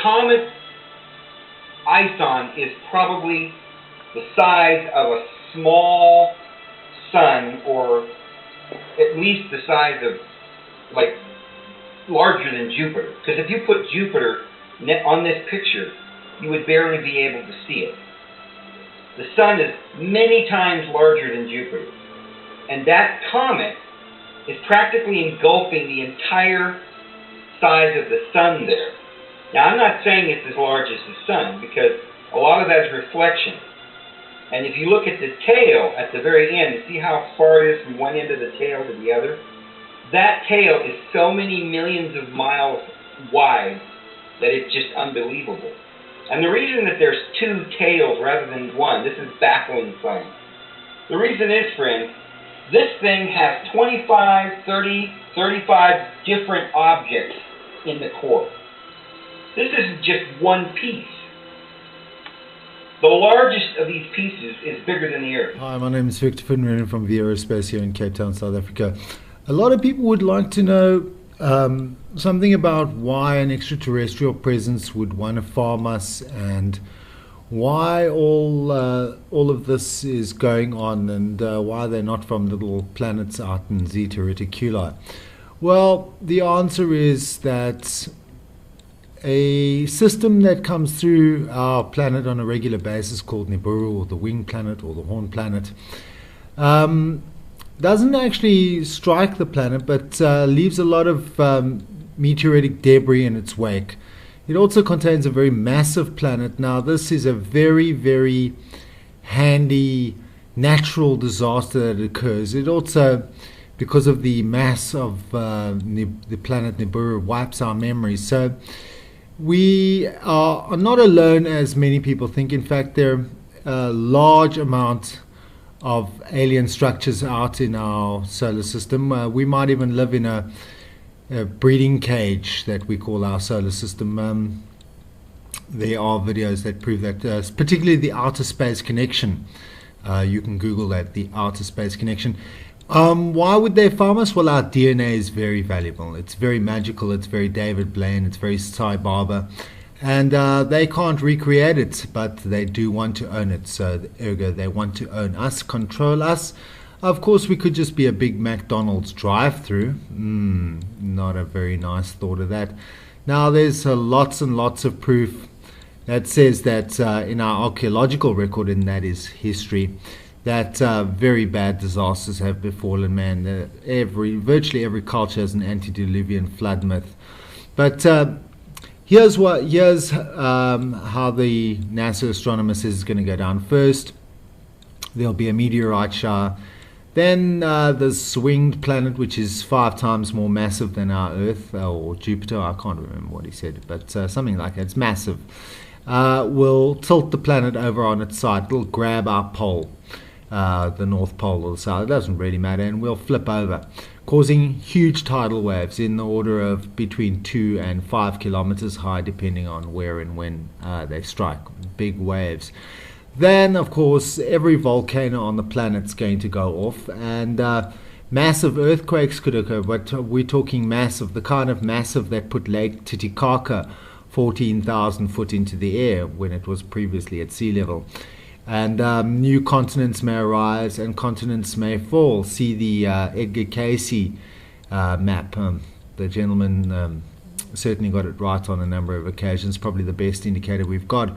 comet Ison is probably the size of a small sun, or at least the size of, like, larger than Jupiter. Because if you put Jupiter on this picture, you would barely be able to see it. The sun is many times larger than Jupiter. And that comet is practically engulfing the entire size of the sun there. Now, I'm not saying it's as large as the sun, because a lot of that is reflection. And if you look at the tail at the very end, you see how far it is from one end of the tail to the other? That tail is so many millions of miles wide that it's just unbelievable. And the reason that there's two tails rather than one, this is baffling science. The reason is, friends, this thing has 25, 30, 35 different objects in the core. This isn't just one piece. The largest of these pieces is bigger than the Earth. Hi, my name is Victor Finren from Aerospace here in Cape Town, South Africa. A lot of people would like to know something about why an extraterrestrial presence would want to farm us, and why all of this is going on, and why they're not from little planets out in Zeta Reticuli. Well, the answer is that a system that comes through our planet on a regular basis called Nibiru, or the wing planet, or the horn planet, doesn't actually strike the planet, but leaves a lot of meteoritic debris in its wake. It also contains a very massive planet. Now, this is a very, very handy natural disaster that occurs. It also, because of the mass of the planet Nibiru, wipes our memories. So we are not alone, as many people think. In fact, there are a large amount of alien structures out in our solar system. We might even live in a breeding cage that we call our solar system. There are videos that prove that, particularly the outer space connection. You can Google that, the outer space connection. Why would they farm us? Well, our DNA is very valuable. It's very magical. It's very David Blaine. It's very Sai Baba. And they can't recreate it, but they do want to own it. So, ergo, they want to own us, control us. Of course, we could just be a big McDonald's drive-through. Not a very nice thought of that. Now, there's lots and lots of proof that says that in our archaeological record, and that is history, that very bad disasters have befallen man. Virtually every culture has an antediluvian flood myth. But here's how the NASA astronomer says it's going to go down. First, there'll be a meteorite shower. Then this winged planet, which is 5 times more massive than our Earth, or Jupiter, I can't remember what he said, but something like that, it's massive, will tilt the planet over on its side. It'll grab our pole, the North Pole or the South, it doesn't really matter, and we'll flip over. causing huge tidal waves in the order of between 2 and 5 kilometers high, depending on where and when they strike. Big waves. Then, of course, every volcano on the planet's going to go off, and massive earthquakes could occur, but we're talking massive, the kind of massive that put Lake Titicaca 14,000 foot into the air when it was previously at sea level. And new continents may arise and continents may fall. See the Edgar Cayce map. The gentleman certainly got it right on a number of occasions, probably the best indicator we've got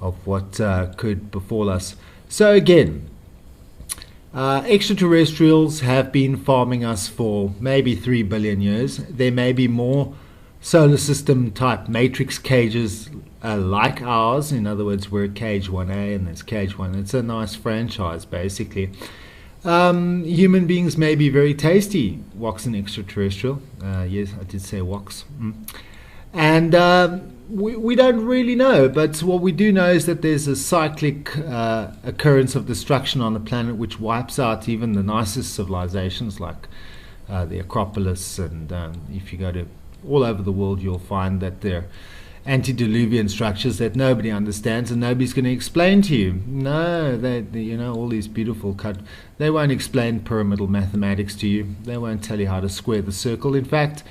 of what could befall us. So again, extraterrestrials have been farming us for maybe 3 billion years. There may be more solar system type matrix cages like ours. In other words, we're cage 1A and there's cage 1. It's a nice franchise, basically. Human beings may be very tasty. Wok's an extraterrestrial. Yes, I did say woks. And we don't really know, but what we do know is that there's a cyclic occurrence of destruction on the planet which wipes out even the nicest civilizations like the Acropolis. And if you go to all over the world, you'll find that there are antediluvian structures that nobody understands and nobody's going to explain to you. No, you know, all these beautiful they won't explain pyramidal mathematics to you. They won't tell you how to square the circle. In fact,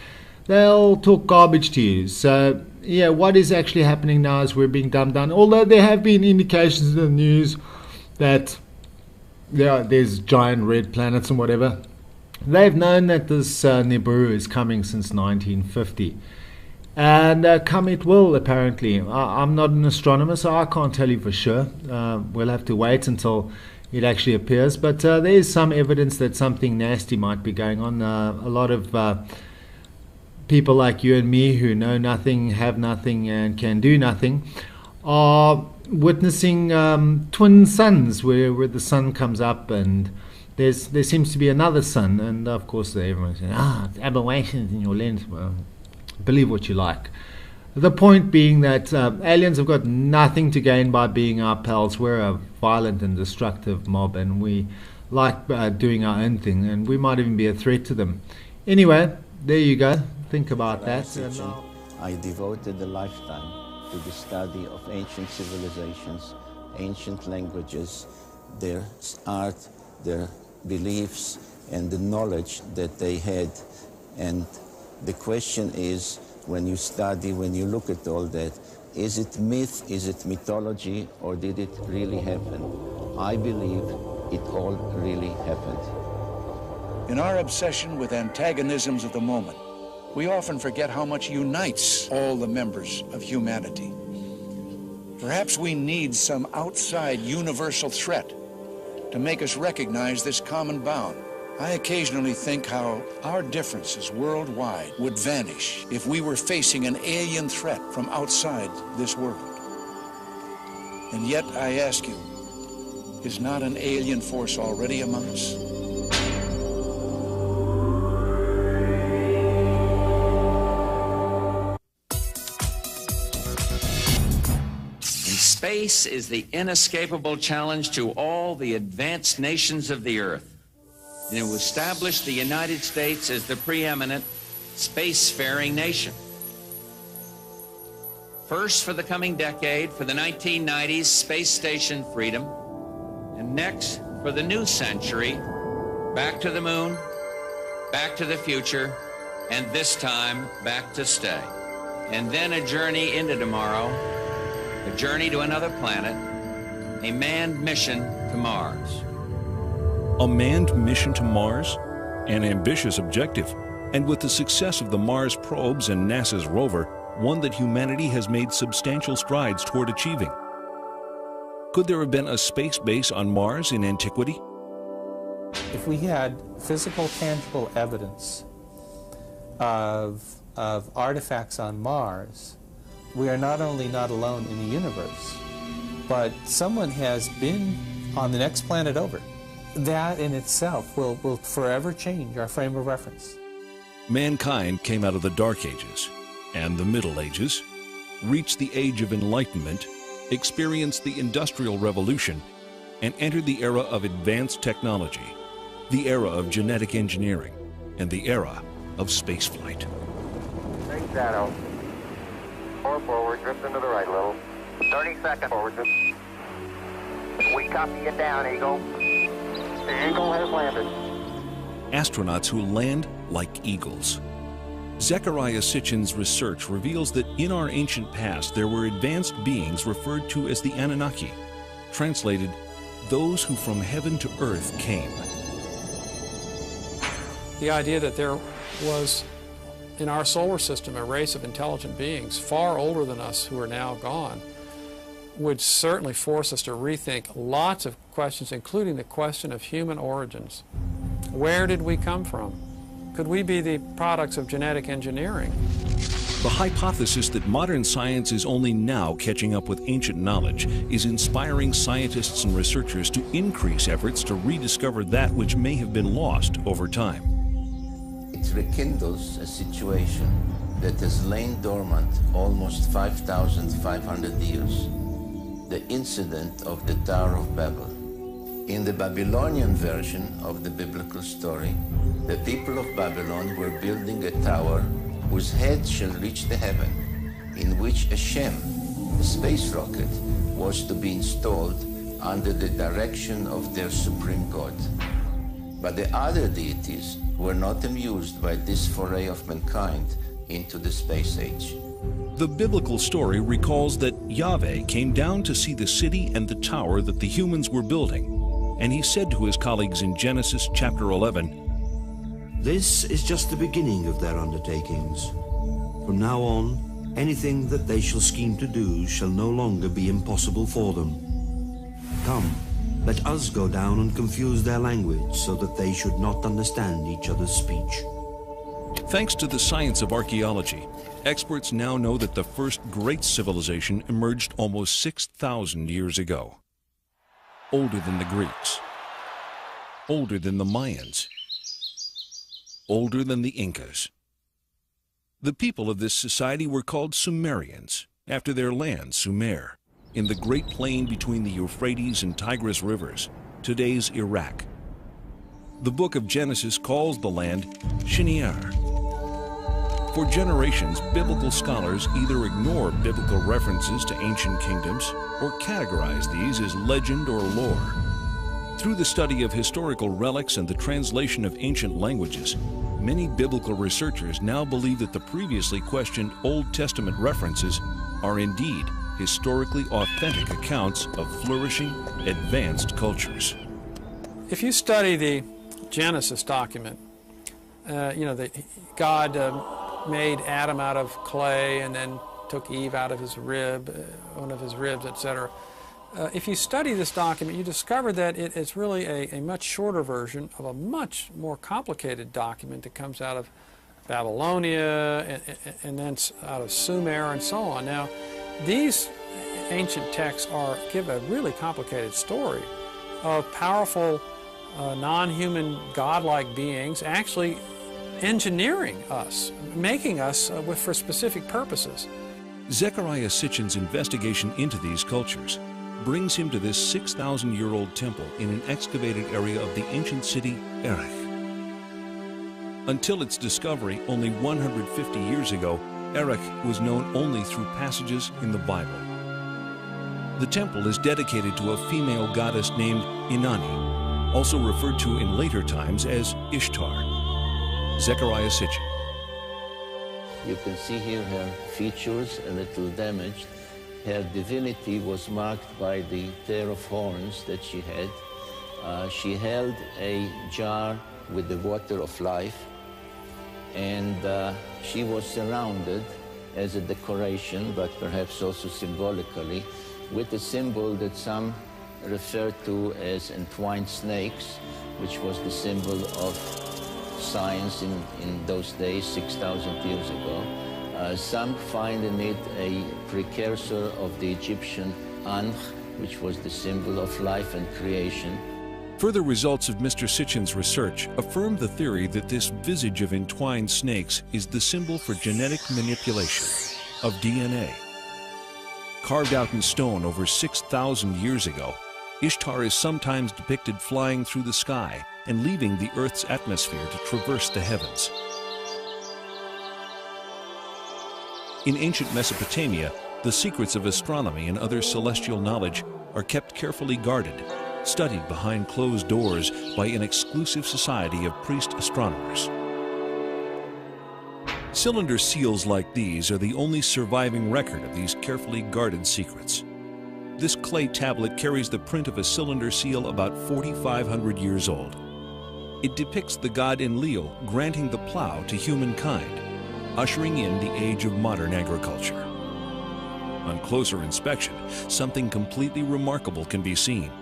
they'll talk garbage to you. So, yeah, what is actually happening now is we're being dumbed down. Although there have been indications in the news that there's giant red planets and whatever. They've known that this Nibiru is coming since 1950. And come it will, apparently. I'm not an astronomer, so I can't tell you for sure. We'll have to wait until it actually appears. But there is some evidence that something nasty might be going on. A lot of people like you and me who know nothing, have nothing, and can do nothing are witnessing twin suns where the sun comes up and there seems to be another sun. And, of course, everyone's saying, it's aberrations in your lens. Well, believe what you like. The point being that aliens have got nothing to gain by being our pals. We're a violent and destructive mob, and we like doing our own thing, and we might even be a threat to them. Anyway, there you go. Think about that. I devoted a lifetime to the study of ancient civilizations, ancient languages, their art, their beliefs, and the knowledge that they had. And the question is, when you study, when you look at all that, is it myth, is it mythology, or did it really happen? I believe it all really happened. In our obsession with antagonisms of the moment, we often forget how much unites all the members of humanity. Perhaps we need some outside universal threat to make us recognize this common bound. I occasionally think how our differences worldwide would vanish if we were facing an alien threat from outside this world. And yet, I ask you, is not an alien force already among us? Space is the inescapable challenge to all the advanced nations of the Earth. And it established the United States as the preeminent spacefaring nation. First for the coming decade, for the 1990s, Space Station Freedom. And next, for the new century, back to the moon, back to the future, and this time, back to stay. And then a journey into tomorrow, a journey to another planet, a manned mission to Mars. A manned mission to Mars? An ambitious objective, and with the success of the Mars probes and NASA's rover, one that humanity has made substantial strides toward achieving. Could there have been a space base on Mars in antiquity? If we had physical, tangible evidence of artifacts on Mars, we are not only not alone in the universe, but someone has been on the next planet over. That in itself will forever change our frame of reference. Mankind came out of the Dark Ages and the Middle Ages, reached the Age of Enlightenment, experienced the Industrial Revolution, and entered the era of advanced technology, the era of genetic engineering. and the era of spaceflight. Big shadow. 4 forward, drift into the right a little. 30 seconds forward. We copy you down, Eagle. The Eagle has landed. Astronauts who land like eagles. Zecharia Sitchin's research reveals that in our ancient past there were advanced beings referred to as the Anunnaki, translated, those who from heaven to earth came. The idea that there was in our solar system a race of intelligent beings far older than us who are now gone would certainly force us to rethink lots of questions, including the question of human origins. Where did we come from? Could we be the products of genetic engineering? The hypothesis that modern science is only now catching up with ancient knowledge is inspiring scientists and researchers to increase efforts to rediscover that which may have been lost over time. It rekindles a situation that has lain dormant almost 5,500 years. The incident of the Tower of Babel. In the Babylonian version of the biblical story, the people of Babylon were building a tower whose head shall reach the heaven, in which a Shem, a space rocket, was to be installed under the direction of their supreme god. But the other deities were not amused by this foray of mankind into the space age. The biblical story recalls that Yahweh came down to see the city and the tower that the humans were building, and he said to his colleagues in Genesis chapter 11, "This is just the beginning of their undertakings. From now on, anything that they shall scheme to do shall no longer be impossible for them. Come, let us go down and confuse their language so that they should not understand each other's speech." Thanks to the science of archaeology, experts now know that the first great civilization emerged almost 6,000 years ago. Older than the Greeks, older than the Mayans, older than the Incas. The people of this society were called Sumerians, after their land, Sumer, in the great plain between the Euphrates and Tigris rivers, today's Iraq. The book of Genesis calls the land Shinear. For generations, biblical scholars either ignore biblical references to ancient kingdoms or categorize these as legend or lore. Through the study of historical relics and the translation of ancient languages, many biblical researchers now believe that the previously questioned Old Testament references are indeed historically authentic accounts of flourishing, advanced cultures. If you study the Genesis document, God made Adam out of clay and then took Eve out of his rib, one of his ribs, etc. If you study this document, you discover that it's really a much shorter version of a much more complicated document that comes out of Babylonia and then out of Sumer and so on. Now, these ancient texts give a really complicated story of powerful, non-human, godlike beings actually engineering us, making us for specific purposes. Zecharia Sitchin's investigation into these cultures brings him to this 6,000-year-old temple in an excavated area of the ancient city Erech. Until its discovery only 150 years ago, Erech was known only through passages in the Bible. The temple is dedicated to a female goddess named Inanni, also referred to in later times as Ishtar. Zecharia Sitchin. You can see here her features a little damaged. Her divinity was marked by the pair of horns that she had. She held a jar with the water of life, and she was surrounded as a decoration, but perhaps also symbolically, with a symbol that some refer to as entwined snakes, which was the symbol of science in those days, 6,000 years ago. Some find in it a precursor of the Egyptian Ankh, which was the symbol of life and creation. Further results of Mr. Sitchin's research affirm the theory that this visage of entwined snakes is the symbol for genetic manipulation of DNA. Carved out in stone over 6,000 years ago, Ishtar is sometimes depicted flying through the sky and leaving the Earth's atmosphere to traverse the heavens. In ancient Mesopotamia, the secrets of astronomy and other celestial knowledge are kept carefully guarded, studied behind closed doors by an exclusive society of priest astronomers. Cylinder seals like these are the only surviving record of these carefully guarded secrets. This clay tablet carries the print of a cylinder seal about 4,500 years old. It depicts the god Enlil granting the plow to humankind, ushering in the age of modern agriculture. On closer inspection, something completely remarkable can be seen.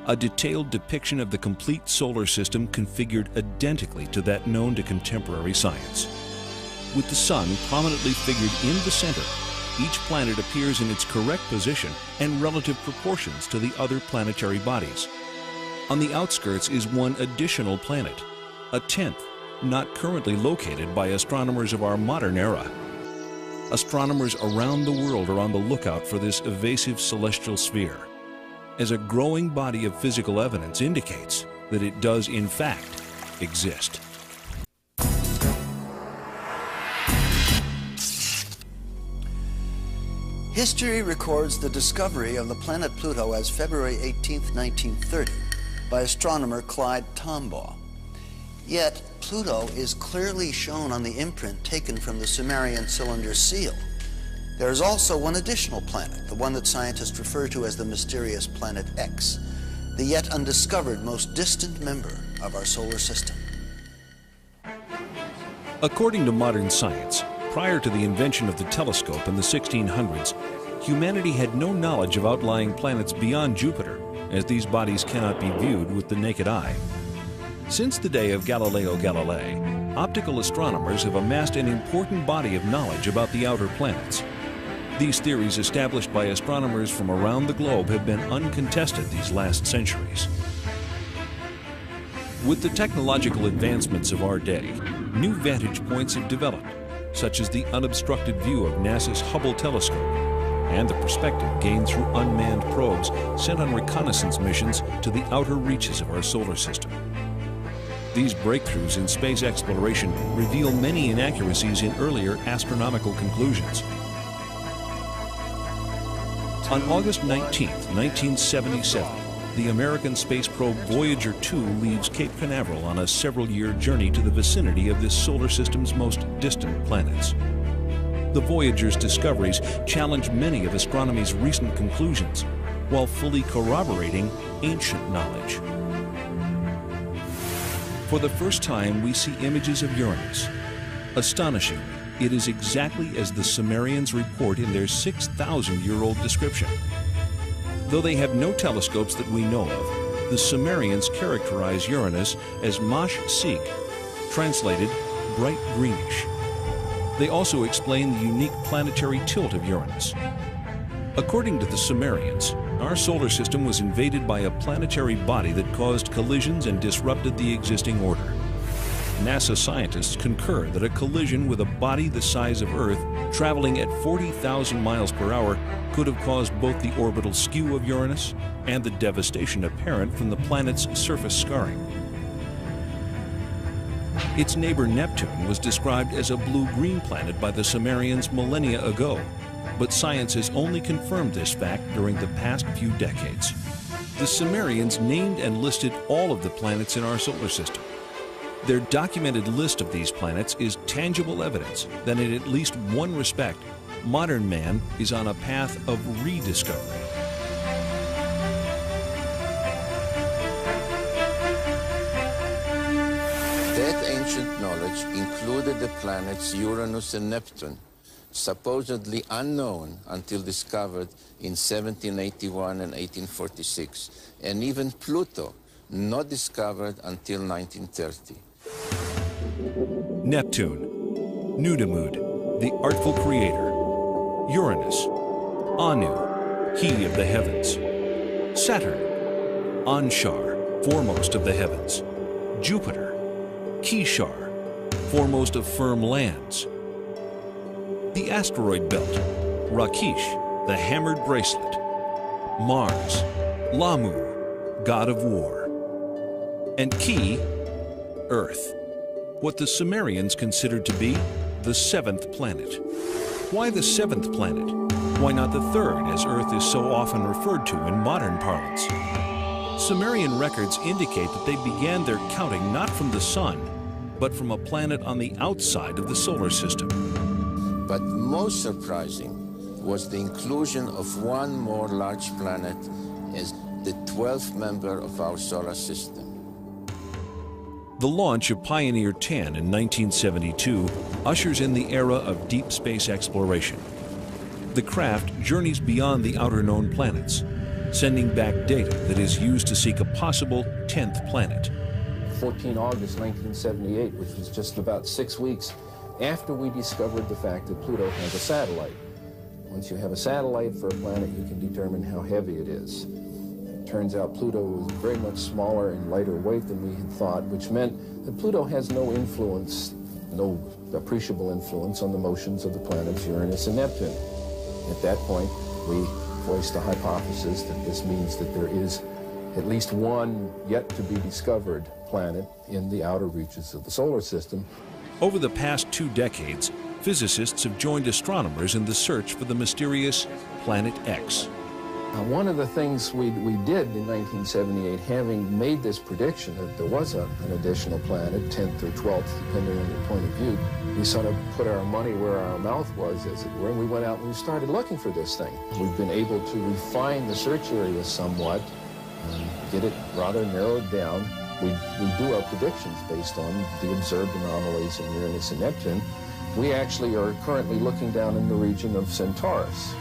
A detailed depiction of the complete solar system configured identically to that known to contemporary science. With the sun prominently figured in the center, each planet appears in its correct position and relative proportions to the other planetary bodies. On the outskirts is one additional planet, a 10th, not currently located by astronomers of our modern era. Astronomers around the world are on the lookout for this evasive celestial sphere, as a growing body of physical evidence indicates that it does in fact exist. History records the discovery of the planet Pluto as February 18, 1930, by astronomer Clyde Tombaugh. Yet, Pluto is clearly shown on the imprint taken from the Sumerian cylinder seal. There is also one additional planet, the one that scientists refer to as the mysterious Planet X, the yet undiscovered most distant member of our solar system. According to modern science, prior to the invention of the telescope in the 1600s, humanity had no knowledge of outlying planets beyond Jupiter, as these bodies cannot be viewed with the naked eye. Since the day of Galileo Galilei, optical astronomers have amassed an important body of knowledge about the outer planets. These theories established by astronomers from around the globe have been uncontested these last centuries. With the technological advancements of our day, new vantage points have developed, such as the unobstructed view of NASA's Hubble telescope and the perspective gained through unmanned probes sent on reconnaissance missions to the outer reaches of our solar system. These breakthroughs in space exploration reveal many inaccuracies in earlier astronomical conclusions. On August 19, 1977, the American space probe Voyager 2 leaves Cape Canaveral on a several-year journey to the vicinity of this solar system's most distant planets. The Voyager's discoveries challenge many of astronomy's recent conclusions, while fully corroborating ancient knowledge. For the first time, we see images of Uranus. Astonishingly, it is exactly as the Sumerians report in their 6,000-year-old description. Though they have no telescopes that we know of, the Sumerians characterize Uranus as Mash-Seek, translated bright greenish. They also explain the unique planetary tilt of Uranus. According to the Sumerians, our solar system was invaded by a planetary body that caused collisions and disrupted the existing order. NASA scientists concur that a collision with a body the size of Earth, traveling at 40,000 miles per hour, could have caused both the orbital skew of Uranus and the devastation apparent from the planet's surface scarring. Its neighbor Neptune was described as a blue-green planet by the Sumerians millennia ago, but science has only confirmed this fact during the past few decades. The Sumerians named and listed all of the planets in our solar system. Their documented list of these planets is tangible evidence that in at least one respect, modern man is on a path of rediscovery. That ancient knowledge included the planets Uranus and Neptune, supposedly unknown until discovered in 1781 and 1846, and even Pluto, not discovered until 1930. Neptune, Nudimmud, the artful creator. Uranus, Anu, he of the heavens. Saturn, Anshar, foremost of the heavens. Jupiter, Kishar, foremost of firm lands. The asteroid belt, Rakish, the hammered bracelet. Mars, Lamu, god of war. And key, Earth, what the Sumerians considered to be the seventh planet. Why the seventh planet? Why not the third, as Earth is so often referred to in modern parlance? Sumerian records indicate that they began their counting not from the sun, but from a planet on the outside of the solar system. But most surprising was the inclusion of one more large planet as the 12th member of our solar system. The launch of Pioneer 10 in 1972 ushers in the era of deep space exploration. The craft journeys beyond the outer known planets, sending back data that is used to seek a possible 10th planet. 14 August 1978, which was just about 6 weeks after we discovered the fact that Pluto has a satellite. Once you have a satellite for a planet, you can determine how heavy it is. It turns out Pluto was very much smaller and lighter weight than we had thought, which meant that Pluto has no influence, no appreciable influence on the motions of the planets Uranus and Neptune. At that point, we voiced the hypothesis that this means that there is at least one yet to be discovered planet in the outer reaches of the solar system. Over the past 2 decades, physicists have joined astronomers in the search for the mysterious Planet X. One of the things we did in 1978, having made this prediction that there was an additional planet, 10th or 12th, depending on your point of view, we sort of put our money where our mouth was, as it were, and we went out and we started looking for this thing. We've been able to refine the search area somewhat, get it rather narrowed down. We do our predictions based on the observed anomalies in Uranus and Neptune. We actually are currently looking down in the region of Centaurus,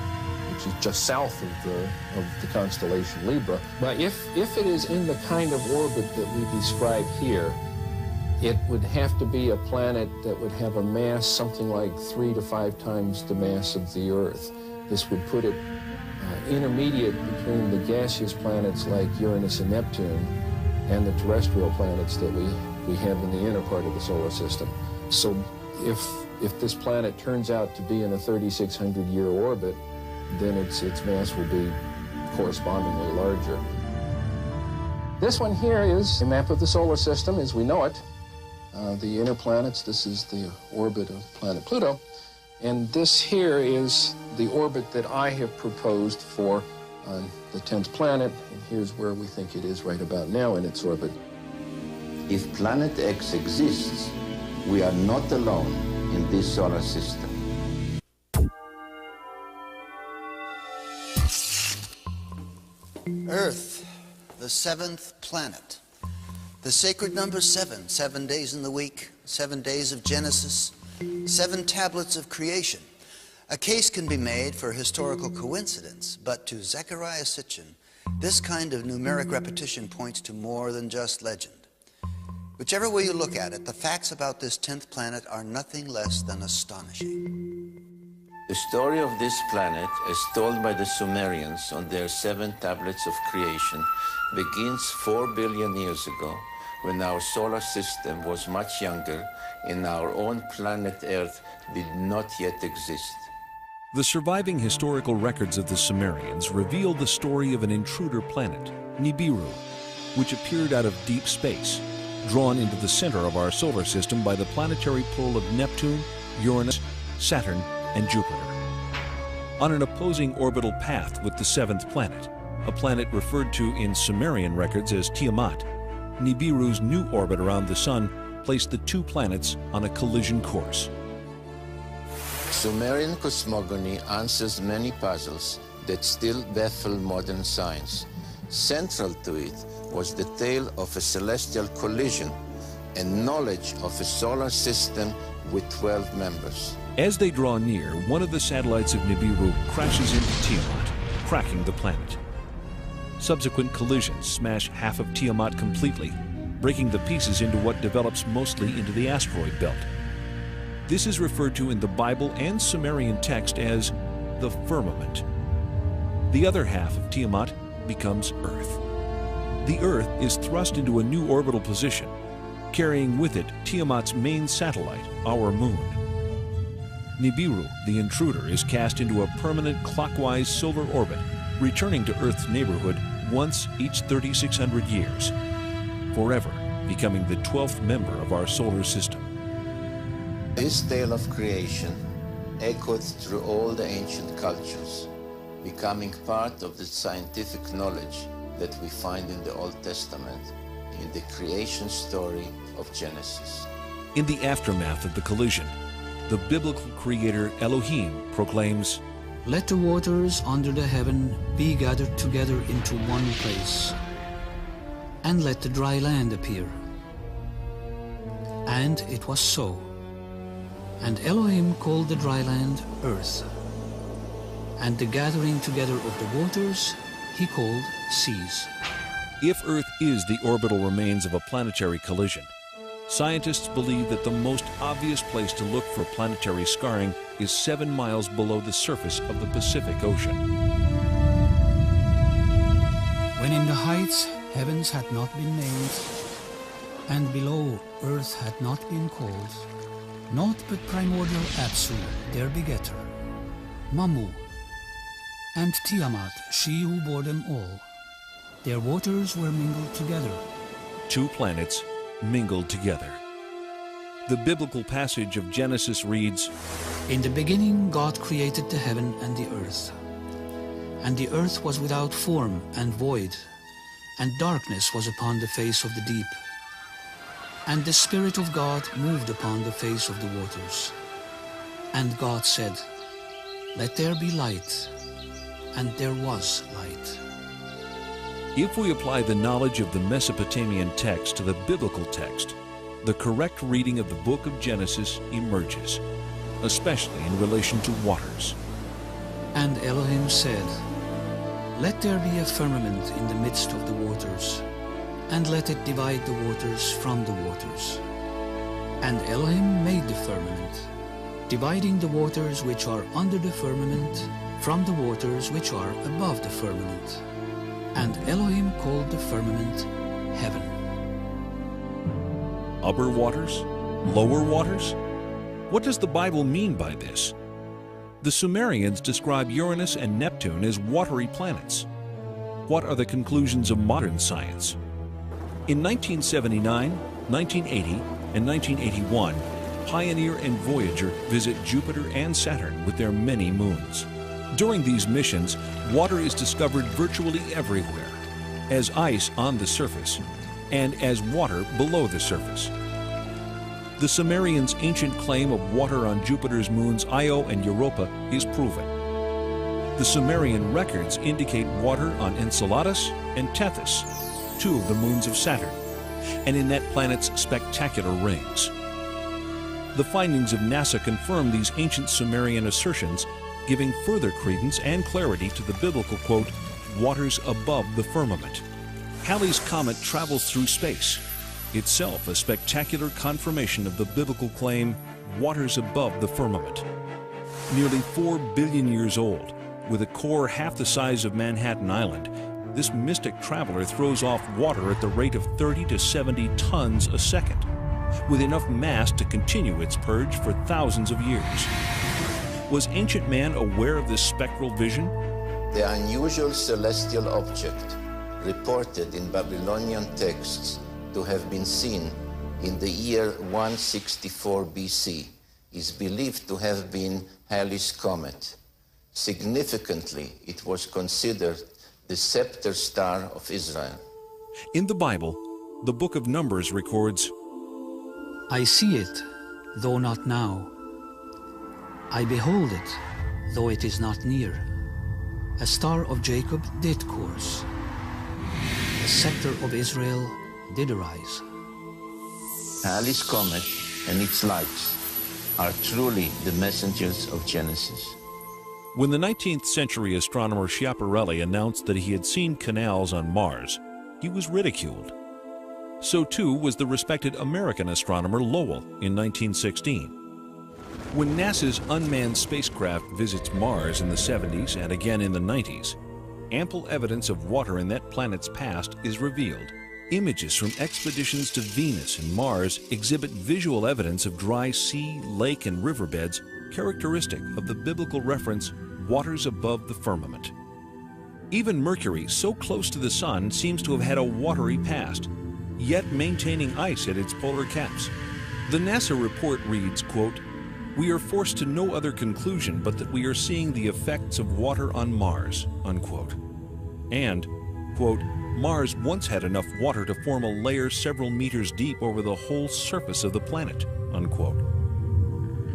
which is just south of the constellation Libra. But if it is in the kind of orbit that we describe here, it would have to be a planet that would have a mass something like 3 to 5 times the mass of the Earth. This would put it intermediate between the gaseous planets like Uranus and Neptune and the terrestrial planets that we have in the inner part of the solar system. So if this planet turns out to be in a 3,600-year orbit, then its mass will be correspondingly larger. This one here is a map of the solar system as we know it. The inner planets, this is the orbit of planet Pluto. And this here is the orbit that I have proposed for the 10th planet. And here's where we think it is right about now in its orbit. If Planet X exists, we are not alone in this solar system. Earth, the 7th planet. The sacred number 7, 7 days in the week, 7 days of Genesis, 7 tablets of creation. A case can be made for historical coincidence, but to Zecharia Sitchin, this kind of numeric repetition points to more than just legend. Whichever way you look at it, the facts about this 10th planet are nothing less than astonishing. The story of this planet, as told by the Sumerians on their 7 tablets of creation, begins 4 billion years ago, when our solar system was much younger and our own planet Earth did not yet exist. The surviving historical records of the Sumerians reveal the story of an intruder planet, Nibiru, which appeared out of deep space, drawn into the center of our solar system by the planetary pull of Neptune, Uranus, Saturn, and Jupiter. On an opposing orbital path with the 7th planet, a planet referred to in Sumerian records as Tiamat, Nibiru's new orbit around the Sun placed the 2 planets on a collision course. Sumerian cosmogony answers many puzzles that still baffle modern science. Central to it was the tale of a celestial collision and knowledge of a solar system with 12 members. As they draw near, one of the satellites of Nibiru crashes into Tiamat, cracking the planet. Subsequent collisions smash half of Tiamat completely, breaking the pieces into what develops mostly into the asteroid belt. This is referred to in the Bible and Sumerian text as the firmament. The other half of Tiamat becomes Earth. The Earth is thrust into a new orbital position, carrying with it Tiamat's main satellite, our moon. Nibiru, the intruder, is cast into a permanent clockwise solar orbit, returning to Earth's neighborhood once each 3,600 years, forever becoming the 12th member of our solar system. This tale of creation echoed through all the ancient cultures, becoming part of the scientific knowledge that we find in the Old Testament, in the creation story of Genesis. In the aftermath of the collision, the biblical creator Elohim proclaims, "Let the waters under the heaven be gathered together into one place, and let the dry land appear." And it was so. And Elohim called the dry land earth, and the gathering together of the waters he called seas. If Earth is the orbital remains of a planetary collision, scientists believe that the most obvious place to look for planetary scarring is 7 miles below the surface of the Pacific Ocean. When in the heights heavens had not been named, and below earth had not been called, naught but primordial Apsu, their begetter, Mamu, and Tiamat, she who bore them all. Their waters were mingled together. 2 planets mingled together. The biblical passage of Genesis reads, "In the beginning God created the heaven and the earth. And the earth was without form and void, and darkness was upon the face of the deep. And the Spirit of God moved upon the face of the waters. And God said, Let there be light. And there was light." If we apply the knowledge of the Mesopotamian text to the biblical text, the correct reading of the book of Genesis emerges, especially in relation to waters. And Elohim said, "Let there be a firmament in the midst of the waters, and let it divide the waters from the waters." And Elohim made the firmament, dividing the waters which are under the firmament from the waters which are above the firmament. And Elohim called the firmament heaven. Upper waters? Lower waters? What does the Bible mean by this? The Sumerians describe Uranus and Neptune as watery planets. What are the conclusions of modern science? In 1979, 1980, and 1981, Pioneer and Voyager visit Jupiter and Saturn with their many moons. During these missions, water is discovered virtually everywhere, as ice on the surface and as water below the surface. The Sumerians' ancient claim of water on Jupiter's moons Io and Europa is proven. The Sumerian records indicate water on Enceladus and Tethys, 2 of the moons of Saturn, and in that planet's spectacular rings. The findings of NASA confirm these ancient Sumerian assertions, giving further credence and clarity to the biblical quote, "waters above the firmament." Halley's Comet travels through space, itself a spectacular confirmation of the biblical claim, "waters above the firmament." Nearly 4 billion years old, with a core half the size of Manhattan Island, this mystic traveler throws off water at the rate of 30 to 70 tons a second, with enough mass to continue its purge for thousands of years. Was ancient man aware of this spectral vision? The unusual celestial object, reported in Babylonian texts to have been seen in the year 164 BC, is believed to have been Halley's Comet. Significantly, it was considered the scepter star of Israel. In the Bible, the book of Numbers records, "I see it, though not now. I behold it, though it is not near. A star of Jacob did course. A scepter of Israel did arise." Halley's Comet and its lights are truly the messengers of Genesis. when the 19th century astronomer Schiaparelli announced that he had seen canals on Mars, he was ridiculed. So too was the respected American astronomer Lowell in 1916. When NASA's unmanned spacecraft visits Mars in the 70s and again in the 90s, ample evidence of water in that planet's past is revealed. Images from expeditions to Venus and Mars exhibit visual evidence of dry sea, lake, and riverbeds characteristic of the biblical reference, waters above the firmament. Even Mercury, so close to the Sun, seems to have had a watery past, yet maintaining ice at its polar caps. The NASA report reads, quote, "We are forced to no other conclusion but that we are seeing the effects of water on Mars," unquote. And, quote, "Mars once had enough water to form a layer several meters deep over the whole surface of the planet," unquote.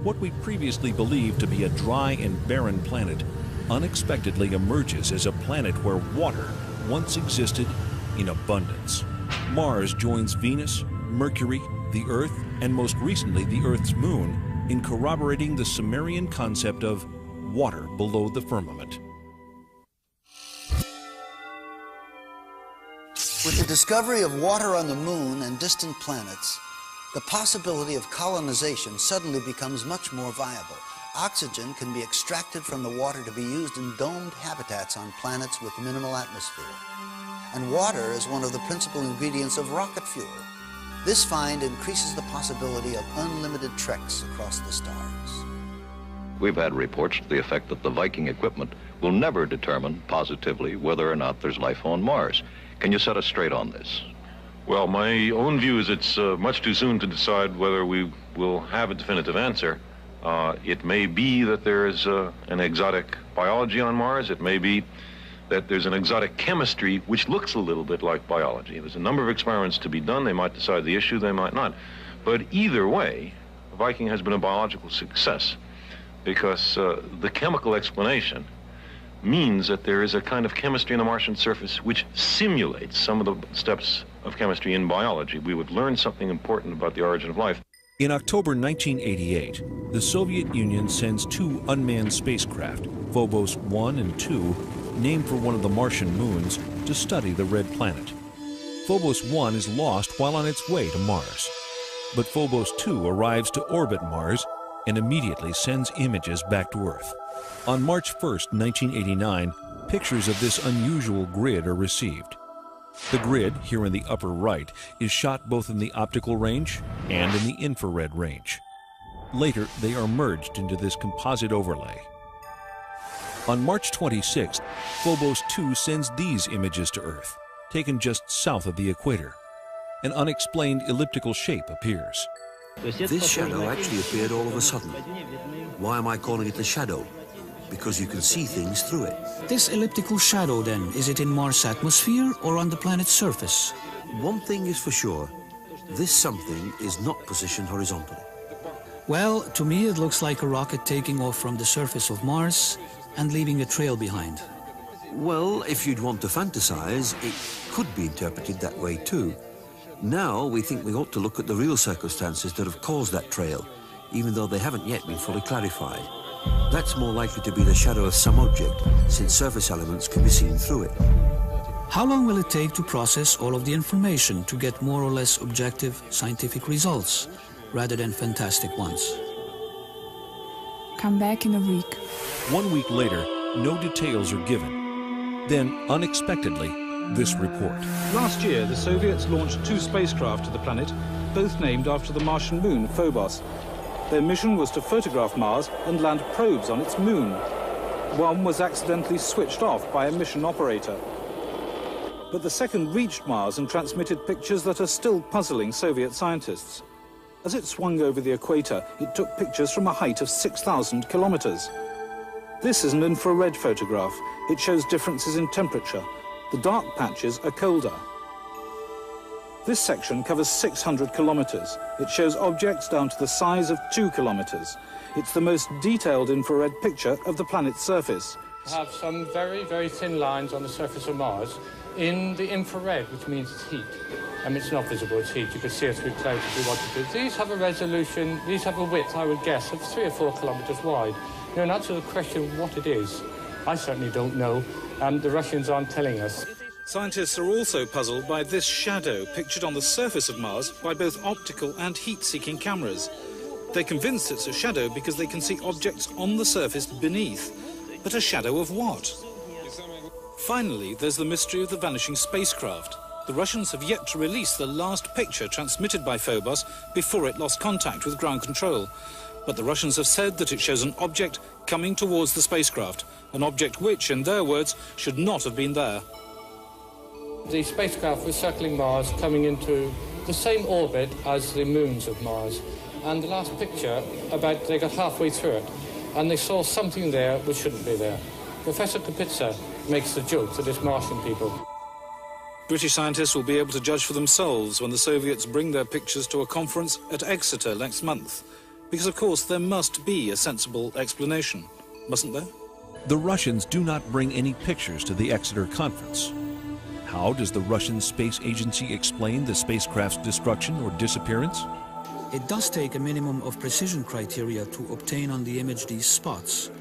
What we previously believed to be a dry and barren planet unexpectedly emerges as a planet where water once existed in abundance. Mars joins Venus, Mercury, the Earth, and most recently the Earth's moon in corroborating the Sumerian concept of water below the firmament. With the discovery of water on the moon and distant planets, the possibility of colonization suddenly becomes much more viable. Oxygen can be extracted from the water to be used in domed habitats on planets with minimal atmosphere. And water is one of the principal ingredients of rocket fuel. This find increases the possibility of unlimited treks across the stars. We've had reports to the effect that the Viking equipment will never determine positively whether or not there's life on Mars. Can you set us straight on this? Well, my own view is it's much too soon to decide whether we will have a definitive answer. It may be that there is an exotic biology on Mars. It may be that there's an exotic chemistry which looks a little bit like biology. There's a number of experiments to be done. They might decide the issue, they might not. But either way, Viking has been a biological success because the chemical explanation means that there is a kind of chemistry on the Martian surface which simulates some of the steps of chemistry in biology. We would learn something important about the origin of life. In October 1988, the Soviet Union sends two unmanned spacecraft, Phobos 1 and 2, named for one of the Martian moons, to study the red planet. Phobos 1 is lost while on its way to Mars. But Phobos 2 arrives to orbit Mars and immediately sends images back to Earth. On March 1st, 1989, pictures of this unusual grid are received. The grid, here in the upper right, is shot both in the optical range and in the infrared range. Later, they are merged into this composite overlay. On March 26th, Phobos 2 sends these images to Earth, taken just south of the equator. An unexplained elliptical shape appears. This shadow actually appeared all of a sudden. Why am I calling it a shadow? Because you can see things through it. This elliptical shadow, then, is it in Mars' atmosphere or on the planet's surface? One thing is for sure. This something is not positioned horizontally. Well, to me it looks like a rocket taking off from the surface of Mars and leaving a trail behind. Well, if you'd want to fantasize, it could be interpreted that way too. Now we think we ought to look at the real circumstances that have caused that trail, even though they haven't yet been fully clarified. That's more likely to be the shadow of some object, since surface elements can be seen through it. How long will it take to process all of the information to get more or less objective scientific results, rather than fantastic ones? Come back in a week. 1 week later, no details are given. Then, unexpectedly, this report. Last year, the Soviets launched 2 spacecraft to the planet, both named after the Martian moon, Phobos. Their mission was to photograph Mars and land probes on its moon. One was accidentally switched off by a mission operator. But the second reached Mars and transmitted pictures that are still puzzling Soviet scientists. As it swung over the equator, it took pictures from a height of 6,000 kilometers. This is an infrared photograph. It shows differences in temperature. The dark patches are colder. This section covers 600 kilometers. It shows objects down to the size of 2 kilometers. It's the most detailed infrared picture of the planet's surface. We have some very, very thin lines on the surface of Mars in the infrared, which means it's heat. It's not visible, it's heat. You can see it through clouds if you want to do. These have a resolution, these have a width, I would guess, of 3 or 4 kilometers wide. Now, in answer to the question of what it is, I certainly don't know. The Russians aren't telling us. Scientists are also puzzled by this shadow pictured on the surface of Mars by both optical and heat-seeking cameras. They're convinced it's a shadow because they can see objects on the surface beneath. But a shadow of what? Finally, there's the mystery of the vanishing spacecraft. The Russians have yet to release the last picture transmitted by Phobos before it lost contact with ground control. But the Russians have said that it shows an object coming towards the spacecraft, an object which, in their words, should not have been there. The spacecraft was circling Mars, coming into the same orbit as the moons of Mars. And the last picture, they got halfway through it, and they saw something there which shouldn't be there. Professor Kapitsa makes the joke that it's Martian people. British scientists will be able to judge for themselves when the Soviets bring their pictures to a conference at Exeter next month. Because, of course, there must be a sensible explanation, mustn't there? The Russians do not bring any pictures to the Exeter conference. How does the Russian Space Agency explain the spacecraft's destruction or disappearance? It does take a minimum of precision criteria to obtain on the image these spots,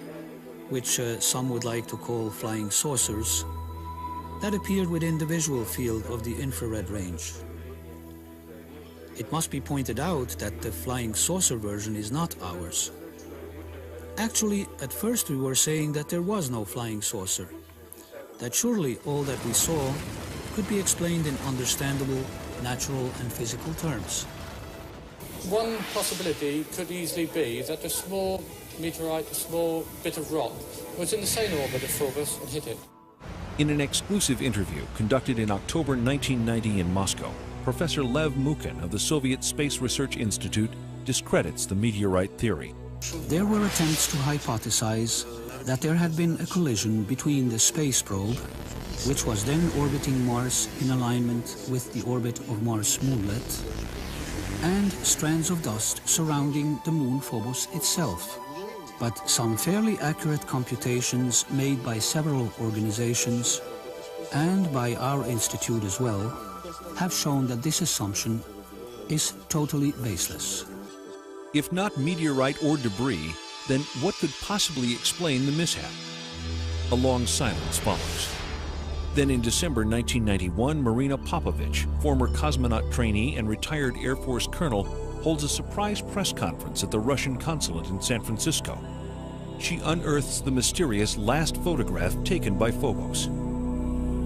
which some would like to call flying saucers, that appeared within the visual field of the infrared range. It must be pointed out that the flying saucer version is not ours. Actually, at first we were saying that there was no flying saucer, that surely all that we saw could be explained in understandable, natural and physical terms. One possibility could easily be that a small meteorite, a small bit of rock, was in the same orbit of Phobos and hit it. In an exclusive interview conducted in October 1990 in Moscow, Professor Lev Mukin of the Soviet Space Research Institute discredits the meteorite theory. There were attempts to hypothesize that there had been a collision between the space probe, which was then orbiting Mars in alignment with the orbit of Mars moonlet, and strands of dust surrounding the moon Phobos itself. But some fairly accurate computations made by several organizations, and by our institute as well, have shown that this assumption is totally baseless. If not meteorite or debris, then what could possibly explain the mishap? A long silence follows. Then in December 1991, Marina Popovich, former cosmonaut trainee and retired Air Force colonel, holds a surprise press conference at the Russian consulate in San Francisco. She unearths the mysterious last photograph taken by Phobos.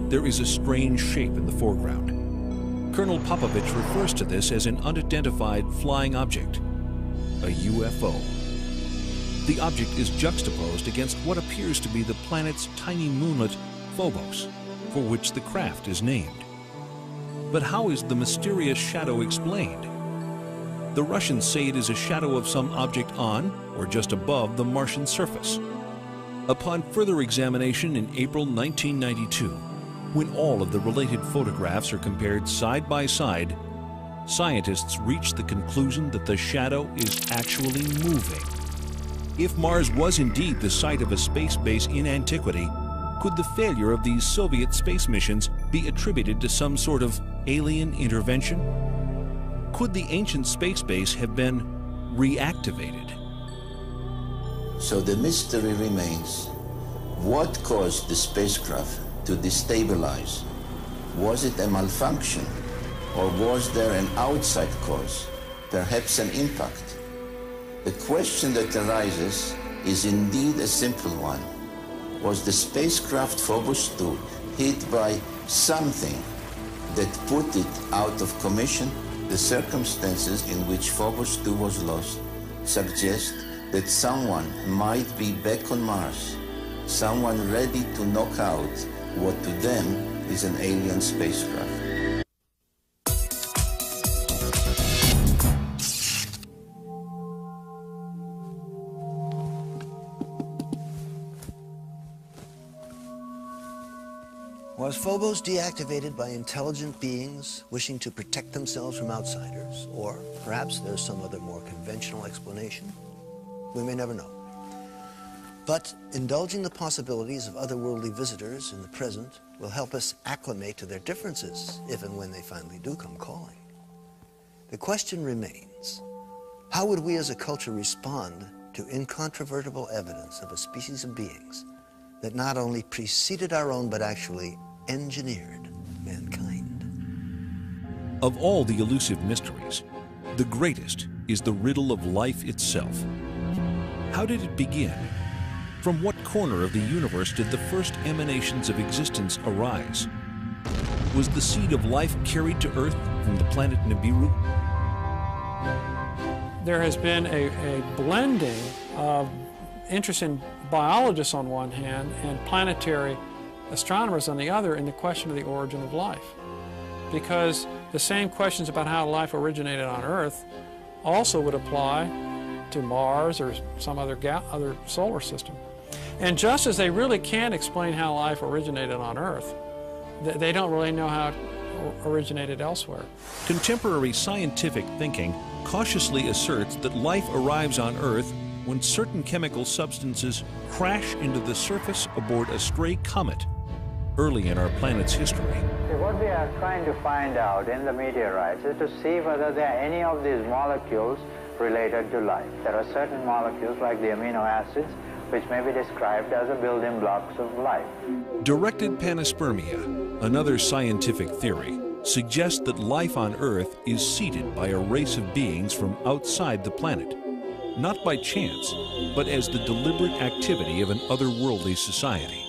There is a strange shape in the foreground. Colonel Popovich refers to this as an unidentified flying object, a UFO. The object is juxtaposed against what appears to be the planet's tiny moonlet, Phobos, for which the craft is named. But how is the mysterious shadow explained? The Russians say it is a shadow of some object on or just above the Martian surface. Upon further examination in April 1992, when all of the related photographs are compared side by side, scientists reach the conclusion that the shadow is actually moving. If Mars was indeed the site of a space base in antiquity, could the failure of these Soviet space missions be attributed to some sort of alien intervention? Could the ancient space base have been reactivated? So the mystery remains, what caused the spacecraft to destabilize? Was it a malfunction, or was there an outside cause, perhaps an impact? The question that arises is indeed a simple one. Was the spacecraft Phobos 2 hit by something that put it out of commission? The circumstances in which Phobos 2 was lost suggest that someone might be back on Mars, someone ready to knock out what to them is an alien spacecraft. Was Phobos deactivated by intelligent beings wishing to protect themselves from outsiders? Or perhaps there's some other more conventional explanation? We may never know. But indulging the possibilities of otherworldly visitors in the present will help us acclimate to their differences if and when they finally do come calling. The question remains, how would we as a culture respond to incontrovertible evidence of a species of beings that not only preceded our own but actually engineered mankind? Of all the elusive mysteries, the greatest is the riddle of life itself. How did it begin? From what corner of the universe did the first emanations of existence arise? Was the seed of life carried to Earth from the planet Nibiru? There has been a blending of interest in biologists on one hand and planetary astronomers on the other in the question of the origin of life. Because the same questions about how life originated on Earth also would apply to Mars or some other solar system. And just as they really can't explain how life originated on Earth, they don't really know how it originated elsewhere. Contemporary scientific thinking cautiously asserts that life arrives on Earth when certain chemical substances crash into the surface aboard a stray comet early in our planet's history. What we are trying to find out in the meteorites is to see whether there are any of these molecules related to life. There are certain molecules, like the amino acids, which may be described as the building blocks of life. Directed panspermia, another scientific theory, suggests that life on Earth is seeded by a race of beings from outside the planet, not by chance, but as the deliberate activity of an otherworldly society.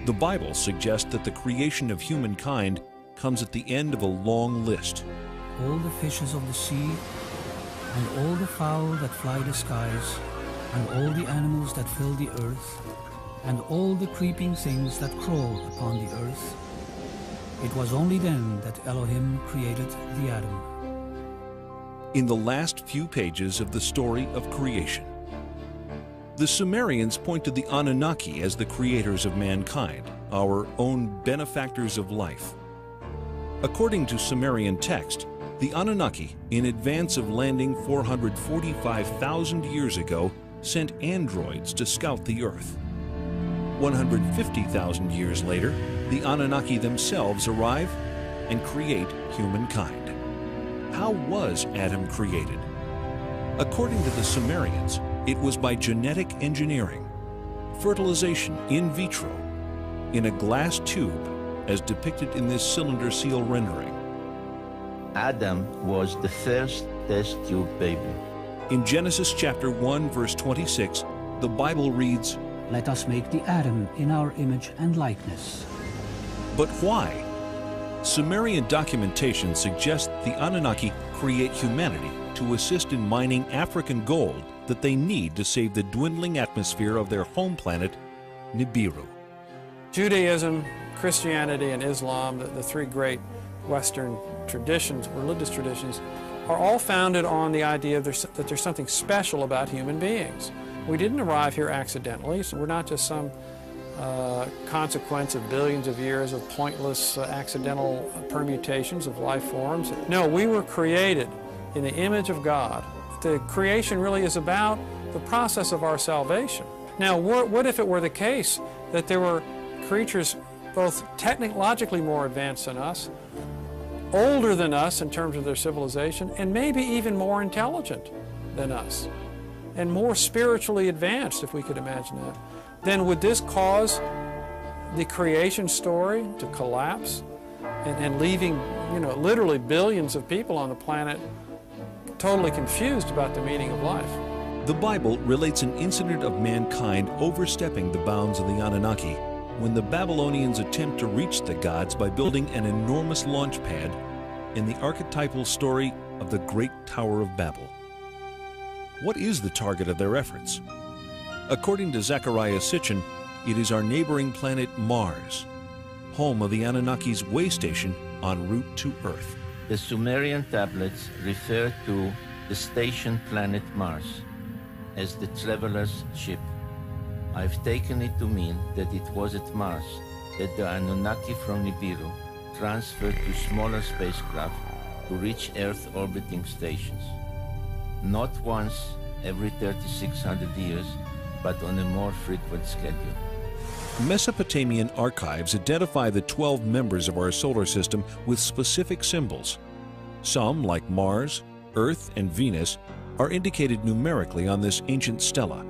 The Bible suggests that the creation of humankind comes at the end of a long list. All the fishes of the sea, and all the fowl that fly the skies, and all the animals that fill the earth, and all the creeping things that crawl upon the earth. It was only then that Elohim created the atom. In the last few pages of the story of creation, the Sumerians point to the Anunnaki as the creators of mankind, our own benefactors of life. According to Sumerian text, the Anunnaki, in advance of landing 445,000 years ago, sent androids to scout the Earth. 150,000 years later, the Anunnaki themselves arrive and create humankind. How was Adam created? According to the Sumerians, it was by genetic engineering, fertilization in vitro, in a glass tube, as depicted in this cylinder seal rendering. Adam was the first test tube baby. In Genesis chapter 1, verse 26, the Bible reads, "Let us make the atom in our image and likeness." But why? Sumerian documentation suggests the Anunnaki create humanity to assist in mining African gold that they need to save the dwindling atmosphere of their home planet, Nibiru. Judaism, Christianity, and Islam, the three great Western traditions, religious traditions, are all founded on the idea that there's something special about human beings. We didn't arrive here accidentally, so we're not just some consequence of billions of years of pointless accidental permutations of life forms. No, we were created in the image of God. The creation really is about the process of our salvation. Now, what if it were the case that there were creatures both technologically more advanced than us, older than us in terms of their civilization, and maybe even more intelligent than us, and more spiritually advanced, if we could imagine that? Then would this cause the creation story to collapse and leaving, literally billions of people on the planet totally confused about the meaning of life? The Bible relates an incident of mankind overstepping the bounds of the Anunnaki when the Babylonians attempt to reach the gods by building an enormous launch pad in the archetypal story of the Great Tower of Babel. What is the target of their efforts? According to Zecharia Sitchin, it is our neighboring planet Mars, home of the Anunnaki's way station en route to Earth. The Sumerian tablets refer to the station planet Mars as the traveler's ship. I've taken it to mean that it was at Mars that the Anunnaki from Nibiru transferred to smaller spacecraft to reach Earth orbiting stations. Not once every 3,600 years, but on a more frequent schedule. Mesopotamian archives identify the 12 members of our solar system with specific symbols. Some, like Mars, Earth, and Venus, are indicated numerically on this ancient stela.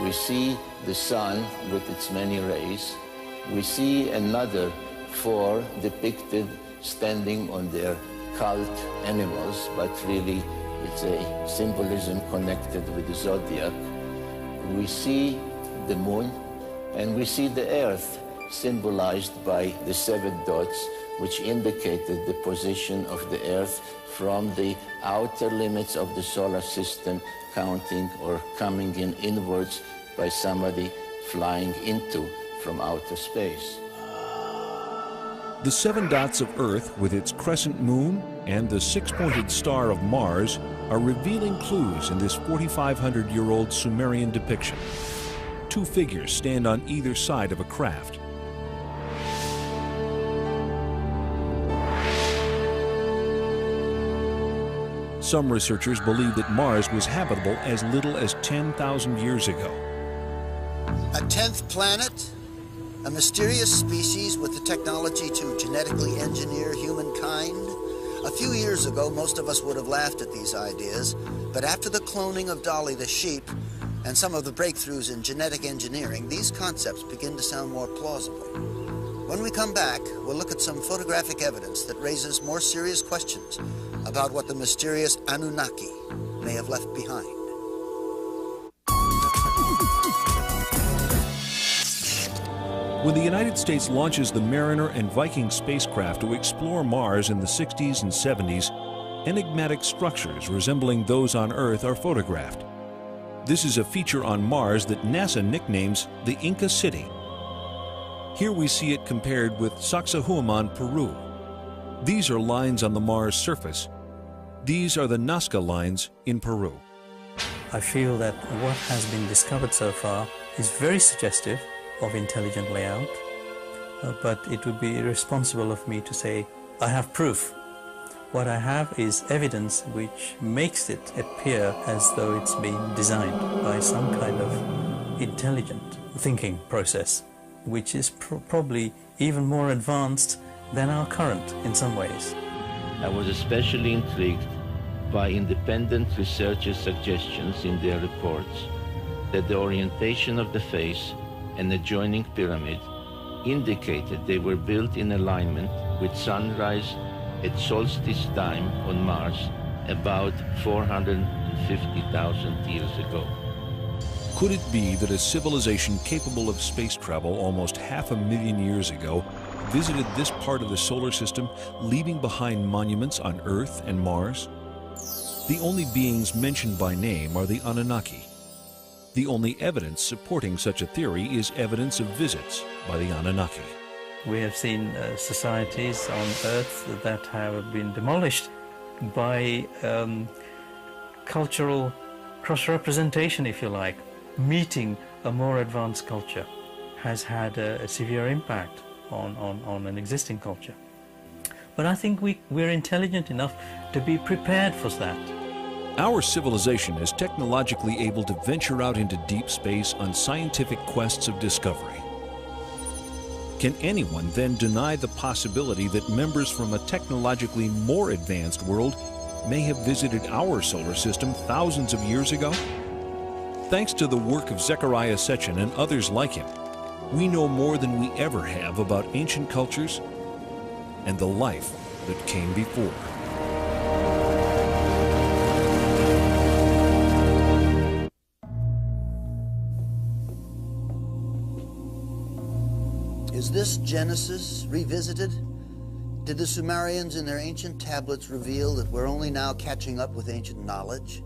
We see the sun with its many rays. We see another 4 depicted standing on their cult animals, but really it's a symbolism connected with the zodiac. We see the moon, and we see the earth symbolized by the 7 dots, which indicated the position of the earth from the outer limits of the solar system, counting or coming in inwards by somebody flying into from outer space. The 7 dots of Earth with its crescent moon and the 6-pointed star of Mars are revealing clues in this 4,500-year-old Sumerian depiction. 2 figures stand on either side of a craft. Some researchers believe that Mars was habitable as little as 10,000 years ago. A 10th planet? A mysterious species with the technology to genetically engineer humankind? A few years ago, most of us would have laughed at these ideas, but after the cloning of Dolly the sheep and some of the breakthroughs in genetic engineering, these concepts begin to sound more plausible. When we come back, we'll look at some photographic evidence that raises more serious questions about what the mysterious Anunnaki may have left behind. When the United States launches the Mariner and Viking spacecraft to explore Mars in the 60s and 70s, enigmatic structures resembling those on Earth are photographed. This is a feature on Mars that NASA nicknames the Inca City. Here we see it compared with Sacsayhuaman, Peru. These are lines on the Mars surface. These are the Nazca lines in Peru. I feel that what has been discovered so far is very suggestive of intelligent layout, but it would be irresponsible of me to say I have proof. What I have is evidence which makes it appear as though it's been designed by some kind of intelligent thinking process, which is probably even more advanced than our current in some ways. I was especially intrigued by independent researchers' suggestions in their reports that the orientation of the face and adjoining pyramid indicated they were built in alignment with sunrise at solstice time on Mars about 450,000 years ago. Could it be that a civilization capable of space travel almost 500,000 years ago visited this part of the solar system, leaving behind monuments on Earth and Mars? The only beings mentioned by name are the Anunnaki. The only evidence supporting such a theory is evidence of visits by the Anunnaki. We have seen societies on Earth that have been demolished by cultural cross-representation, if you like. Meeting a more advanced culture has had a severe impact on an existing culture. But I think we're intelligent enough to be prepared for that. Our civilization is technologically able to venture out into deep space on scientific quests of discovery. Can anyone then deny the possibility that members from a technologically more advanced world may have visited our solar system thousands of years ago? Thanks to the work of Zecharia Sitchin and others like him, we know more than we ever have about ancient cultures and the life that came before. Is this Genesis revisited? Did the Sumerians in their ancient tablets reveal that we're only now catching up with ancient knowledge?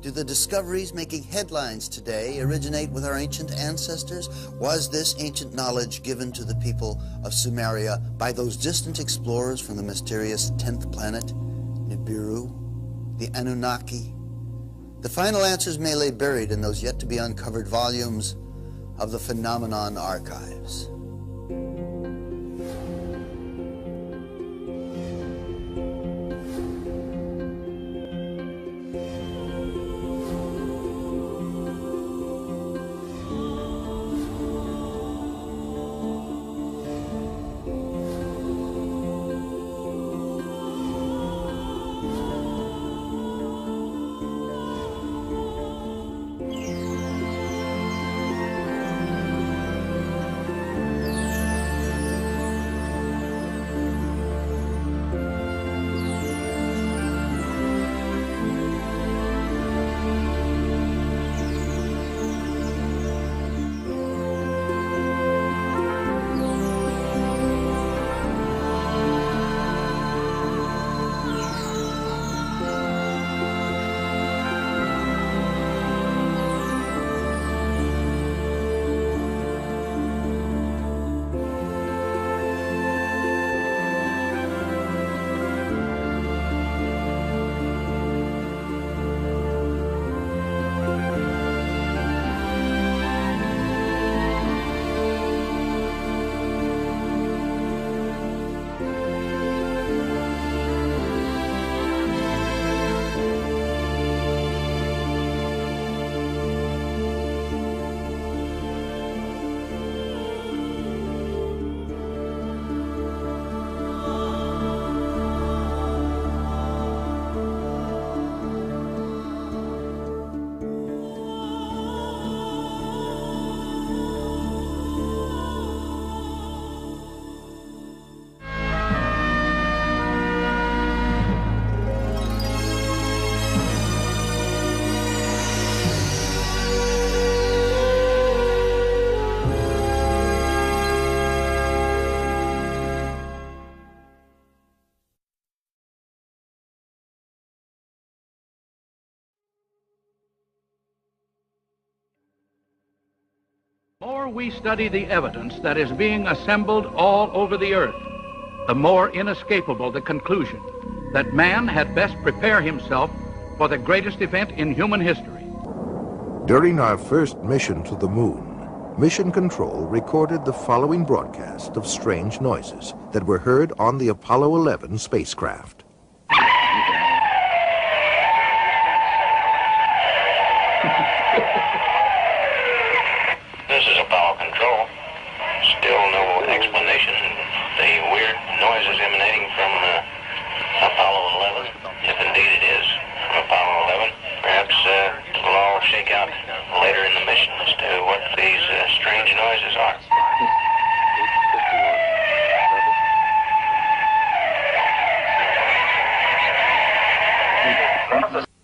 Do the discoveries making headlines today originate with our ancient ancestors? Was this ancient knowledge given to the people of Sumeria by those distant explorers from the mysterious 10th planet, Nibiru, the Anunnaki? The final answers may lay buried in those yet to be uncovered volumes of the Phenomenon Archives. The more we study the evidence that is being assembled all over the earth, the more inescapable the conclusion that man had best prepare himself for the greatest event in human history. During our first mission to the moon, Mission Control recorded the following broadcast of strange noises that were heard on the Apollo 11 spacecraft. This is Apollo Control. Still no explanation. The weird noises emanating from Apollo 11, if indeed it is from Apollo 11. Perhaps we'll all shake out later in the mission as to what these strange noises are.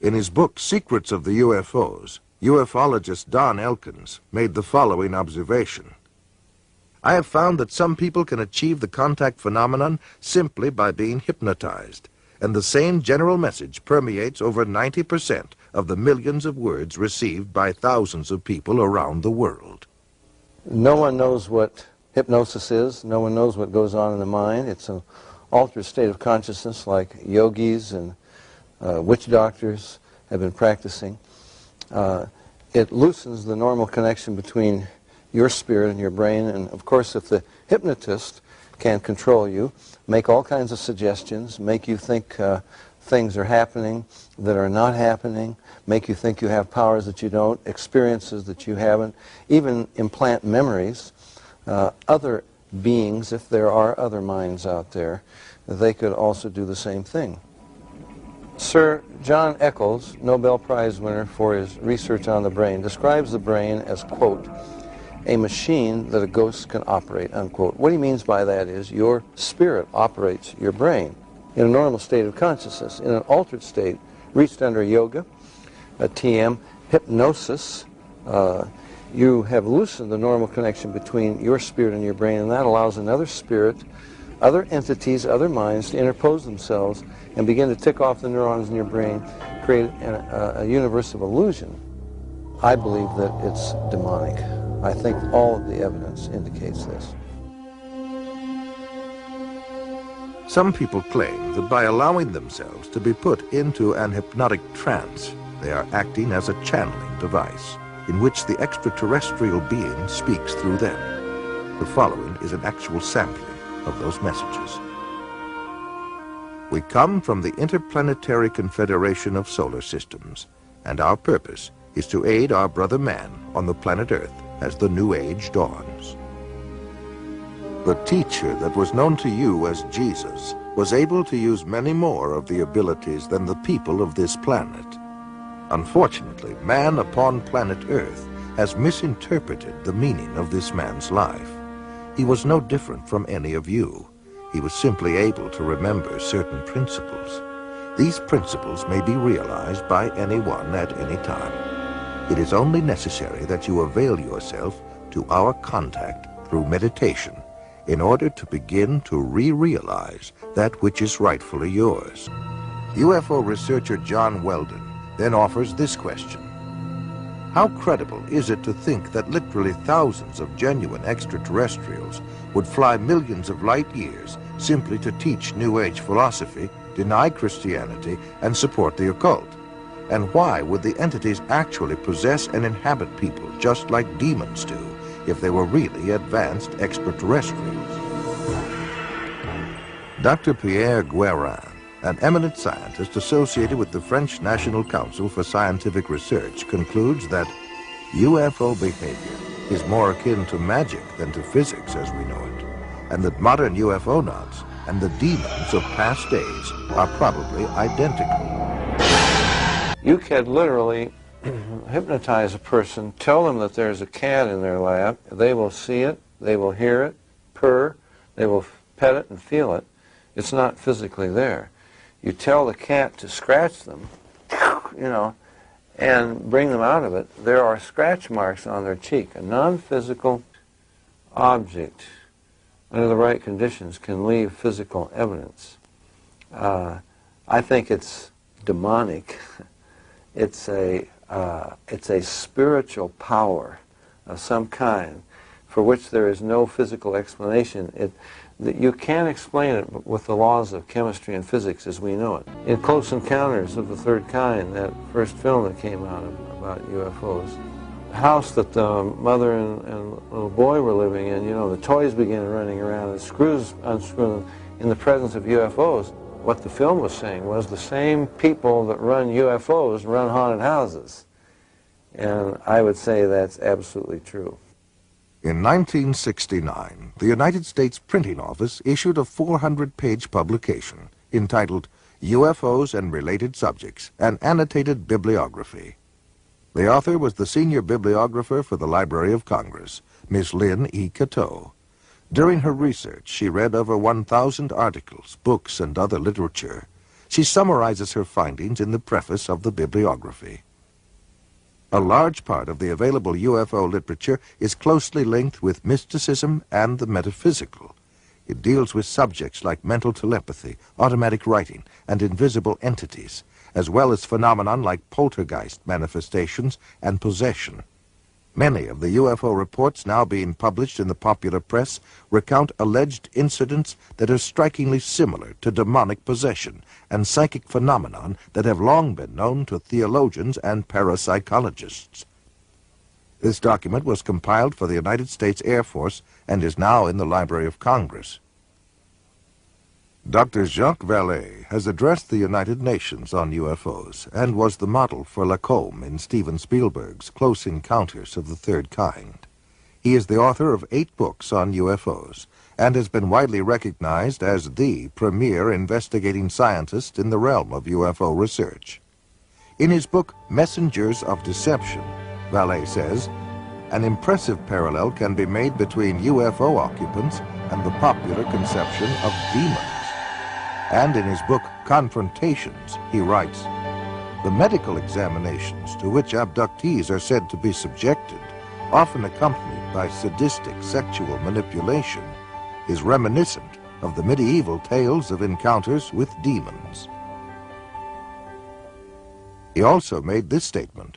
In his book, Secrets of the UFOs, ufologist Don Elkins made the following observation. I have found that some people can achieve the contact phenomenon simply by being hypnotized, and the same general message permeates over 90% of the millions of words received by thousands of people around the world. No one knows what hypnosis is. No one knows what goes on in the mind. It's an altered state of consciousness like yogis and witch doctors have been practicing. It loosens the normal connection between your spirit and your brain, and of course if the hypnotist can control you, make all kinds of suggestions, make you think things are happening that are not happening, make you think you have powers that you don't, experiences that you haven't, even implant memories. Other beings, if there are other minds out there, they could also do the same thing. Sir John Eccles, Nobel Prize winner for his research on the brain, describes the brain as, quote, a machine that a ghost can operate, unquote. What he means by that is your spirit operates your brain in a normal state of consciousness. In an altered state, reached under yoga, a TM, hypnosis, you have loosened the normal connection between your spirit and your brain, and that allows another spirit, other entities, other minds to interpose themselves and begin to tick off the neurons in your brain, create a universe of illusion. I believe that it's demonic. I think all of the evidence indicates this. Some people claim that by allowing themselves to be put into an hypnotic trance, they are acting as a channeling device, in which the extraterrestrial being speaks through them. The following is an actual sampling of those messages. We come from the Interplanetary Confederation of Solar Systems, and our purpose is to aid our brother man on the planet Earth as the New Age dawns. The teacher that was known to you as Jesus was able to use many more of the abilities than the people of this planet. Unfortunately, man upon planet Earth has misinterpreted the meaning of this man's life. He was no different from any of you. He was simply able to remember certain principles. These principles may be realized by anyone at any time. It is only necessary that you avail yourself to our contact through meditation in order to begin to re-realize that which is rightfully yours. UFO researcher John Weldon then offers this question. How credible is it to think that literally thousands of genuine extraterrestrials would fly millions of light years simply to teach New Age philosophy, deny Christianity, and support the occult? And why would the entities actually possess and inhabit people just like demons do if they were really advanced extraterrestrials? Dr. Pierre Guérin, an eminent scientist associated with the French National Council for Scientific Research, concludes that UFO behavior is more akin to magic than to physics as we know it, and that modern UFOnauts and the demons of past days are probably identical. You can literally hypnotize a person, tell them that there's a cat in their lap, they will see it, they will hear it, purr, they will pet it and feel it. It's not physically there. You tell the cat to scratch them, you know, and bring them out of it. There are scratch marks on their cheek. A non-physical object, under the right conditions, can leave physical evidence. I think it's demonic. It's a spiritual power of some kind for which there is no physical explanation, you can't explain it with the laws of chemistry and physics as we know it. In Close Encounters of the Third Kind, that first film that came out about UFOs, the house that the mother and little boy were living in, you know, the toys began running around and screws unscrewing in the presence of UFOs. What the film was saying was the same people that run UFOs run haunted houses. And I would say that's absolutely true. In 1969, the United States Printing Office issued a 400-page publication entitled UFOs and Related Subjects, an Annotated Bibliography. The author was the senior bibliographer for the Library of Congress, Miss Lynn E. Cateau. During her research, she read over 1,000 articles, books, and other literature. She summarizes her findings in the preface of the bibliography. A large part of the available UFO literature is closely linked with mysticism and the metaphysical. It deals with subjects like mental telepathy, automatic writing, and invisible entities, as well as phenomena like poltergeist manifestations and possession. Many of the UFO reports now being published in the popular press recount alleged incidents that are strikingly similar to demonic possession and psychic phenomenon that have long been known to theologians and parapsychologists. This document was compiled for the United States Air Force and is now in the Library of Congress. Dr. Jacques Vallée has addressed the United Nations on UFOs and was the model for Lacombe in Steven Spielberg's Close Encounters of the Third Kind. He is the author of 8 books on UFOs and has been widely recognized as the premier investigating scientist in the realm of UFO research. In his book, Messengers of Deception, Vallée says, an impressive parallel can be made between UFO occupants and the popular conception of demons. And in his book, Confrontations, he writes, the medical examinations to which abductees are said to be subjected, often accompanied by sadistic sexual manipulation, is reminiscent of the medieval tales of encounters with demons. He also made this statement,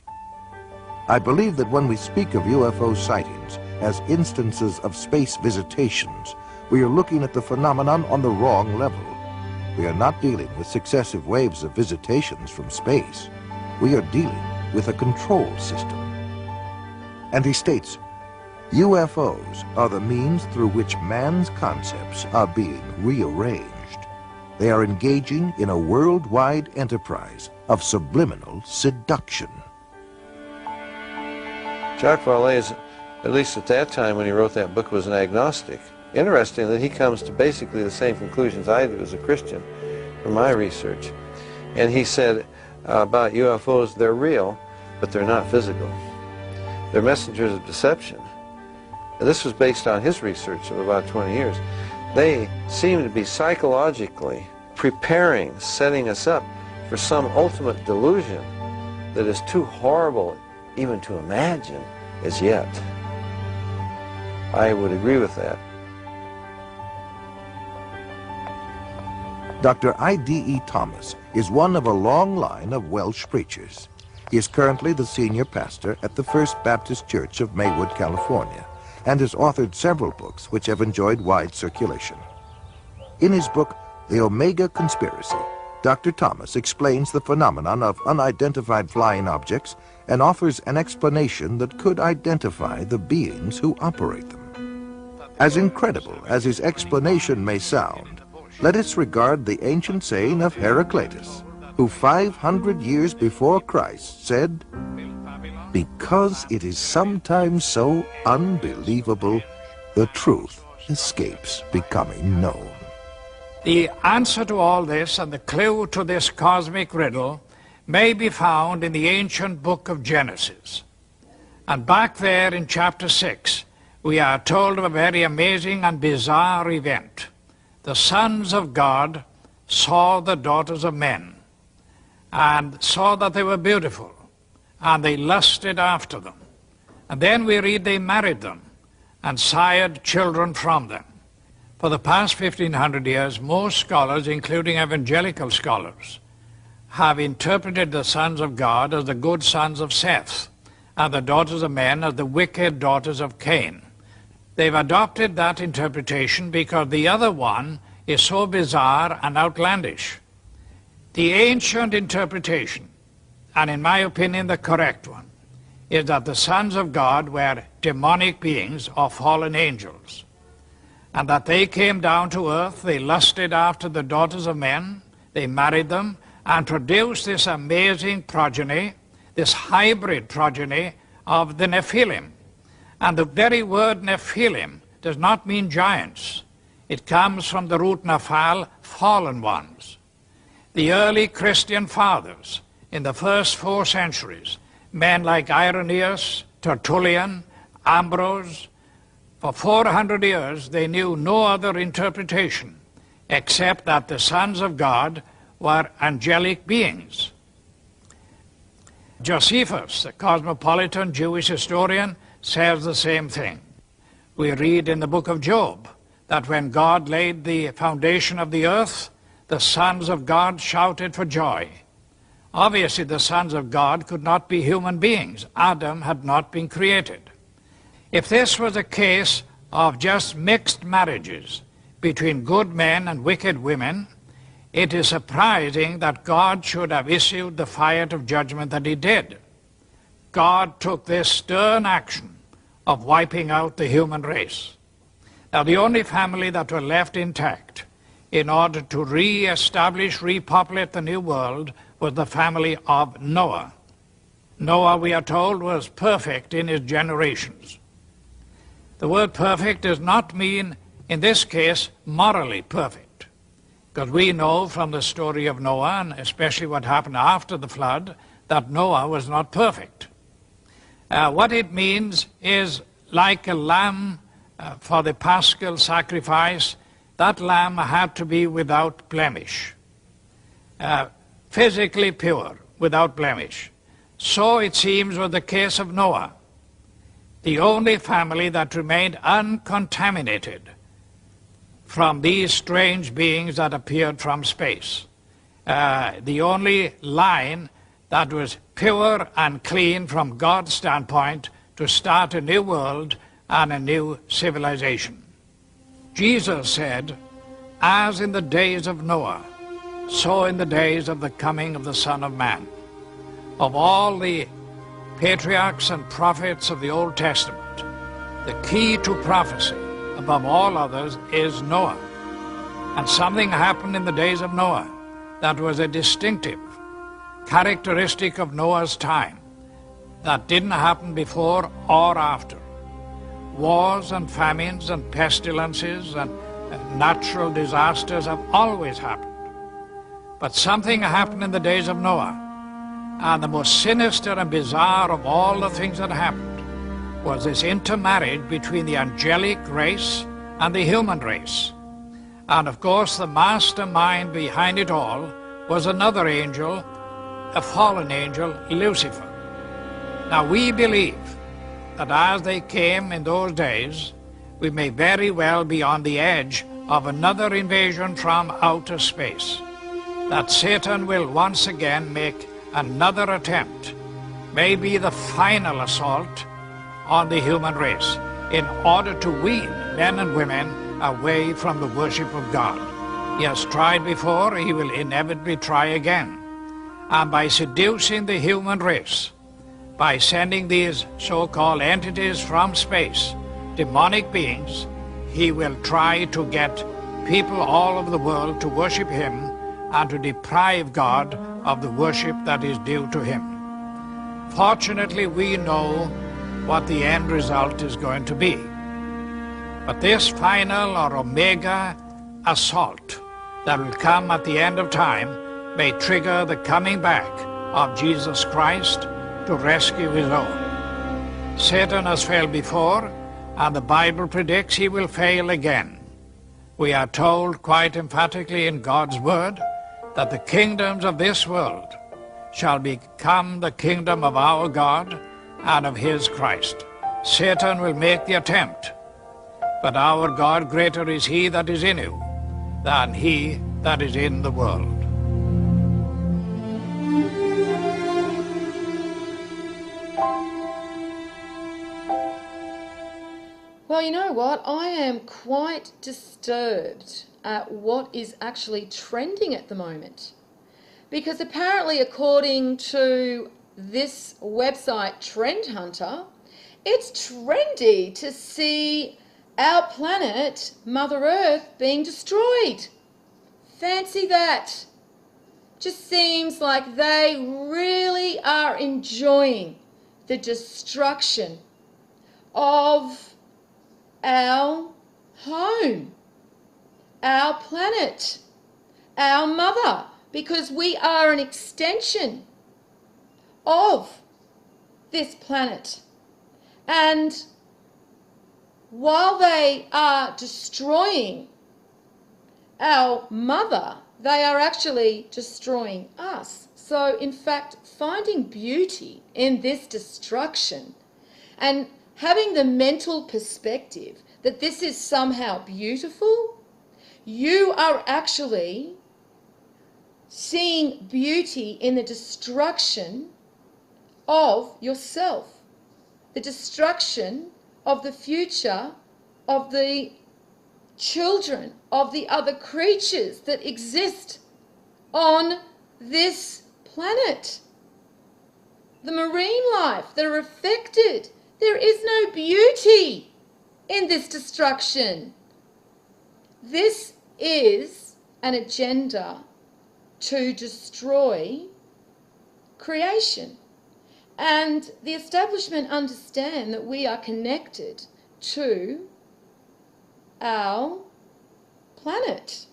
I believe that when we speak of UFO sightings as instances of space visitations, we are looking at the phenomenon on the wrong level. We are not dealing with successive waves of visitations from space. We are dealing with a control system. And he states, UFOs are the means through which man's concepts are being rearranged. They are engaging in a worldwide enterprise of subliminal seduction. Jacques Vallée, at least at that time when he wrote that book, was an agnostic. Interesting that he comes to basically the same conclusions I do as a Christian from my research. And he said about UFOs, they're real, but they're not physical. They're messengers of deception. And this was based on his research of about 20 years. They seem to be psychologically preparing, setting us up for some ultimate delusion that is too horrible even to imagine as yet. I would agree with that. Dr. I.D.E. Thomas is one of a long line of Welsh preachers. He is currently the senior pastor at the First Baptist Church of Maywood, California, and has authored several books which have enjoyed wide circulation. In his book, The Omega Conspiracy, Dr. Thomas explains the phenomenon of unidentified flying objects and offers an explanation that could identify the beings who operate them. As incredible as his explanation may sound, let us regard the ancient saying of Heraclitus, who 500 years before Christ said, because it is sometimes so unbelievable, the truth escapes becoming known. The answer to all this and the clue to this cosmic riddle may be found in the ancient book of Genesis. And back there in chapter 6, we are told of a very amazing and bizarre event. The sons of God saw the daughters of men and saw that they were beautiful, and they lusted after them. And then we read they married them and sired children from them. For the past 1,500 years, most scholars, including evangelical scholars, have interpreted the sons of God as the good sons of Seth, and the daughters of men as the wicked daughters of Cain. They've adopted that interpretation because the other one is so bizarre and outlandish. The ancient interpretation, and in my opinion the correct one, is that the sons of God were demonic beings or fallen angels, and that they came down to earth, they lusted after the daughters of men, they married them, and produced this amazing progeny, this hybrid progeny of the Nephilim. And the very word Nephilim does not mean giants. It comes from the root Nephal, fallen ones. The early Christian fathers in the first 4 centuries, men like Irenaeus, Tertullian, Ambrose, for 400 years they knew no other interpretation except that the sons of God were angelic beings. Josephus, the cosmopolitan Jewish historian, says the same thing. We read in the book of Job that when God laid the foundation of the earth, the sons of God shouted for joy. Obviously, the sons of God could not be human beings. Adam had not been created. If this was a case of just mixed marriages between good men and wicked women, it is surprising that God should have issued the fire of judgment that he did. God took this stern action of wiping out the human race. Now, the only family that were left intact in order to re-establish, repopulate the new world was the family of Noah. Noah, we are told, was perfect in his generations. The word perfect does not mean, in this case, morally perfect, because we know from the story of Noah, and especially what happened after the flood, that Noah was not perfect. What it means is like a lamb for the paschal sacrifice, that lamb had to be without blemish, physically pure, without blemish. So it seems was the case of Noah, the only family that remained uncontaminated from these strange beings that appeared from space. The only line that was pure and clean from God's standpoint to start a new world and a new civilization. Jesus said, as in the days of Noah, so in the days of the coming of the Son of Man. Of all the patriarchs and prophets of the Old Testament, the key to prophecy above all others is Noah. And something happened in the days of Noah that was a distinctive characteristic of Noah's time that didn't happen before or after. Wars and famines and pestilences and natural disasters have always happened. But something happened in the days of Noah, and the most sinister and bizarre of all the things that happened was this intermarriage between the angelic race and the human race. And of course the mastermind behind it all was another angel, a fallen angel, Lucifer. Now we believe that as they came in those days, we may very well be on the edge of another invasion from outer space, that Satan will once again make another attempt, maybe the final assault on the human race, in order to wean men and women away from the worship of God. He has tried before, he will inevitably try again. And by seducing the human race, by sending these so-called entities from space, demonic beings, he will try to get people all over the world to worship him and to deprive God of the worship that is due to him. Fortunately, we know what the end result is going to be. But this final or omega assault that will come at the end of time may trigger the coming back of Jesus Christ to rescue his own. Satan has failed before, and the Bible predicts he will fail again. We are told quite emphatically in God's word that the kingdoms of this world shall become the kingdom of our God and of his Christ. Satan will make the attempt, but our God, greater is he that is in you than he that is in the world. Well, you know what? I am quite disturbed at what is actually trending at the moment. Because apparently, according to this website, Trend Hunter, it's trendy to see our planet, Mother Earth, being destroyed. Fancy that. Just seems like they really are enjoying the destruction of our home, our planet, our mother, because we are an extension of this planet. And while they are destroying our mother, they are actually destroying us. So, in fact, finding beauty in this destruction and having the mental perspective that this is somehow beautiful, you are actually seeing beauty in the destruction of yourself, the destruction of the future of the children, of the other creatures that exist on this planet, the marine life that are affected. There is no beauty in this destruction. This is an agenda to destroy creation. And the establishment understand that we are connected to our planet,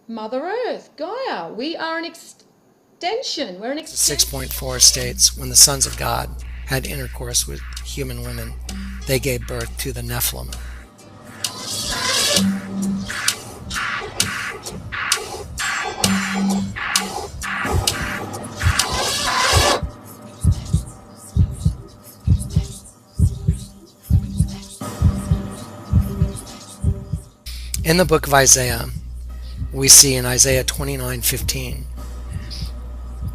Mother Earth, Gaia. We are an extension. We're an extension. 6.4 states, when the sons of God had intercourse with human women, they gave birth to the Nephilim. In the book of Isaiah, we see in Isaiah 29:15,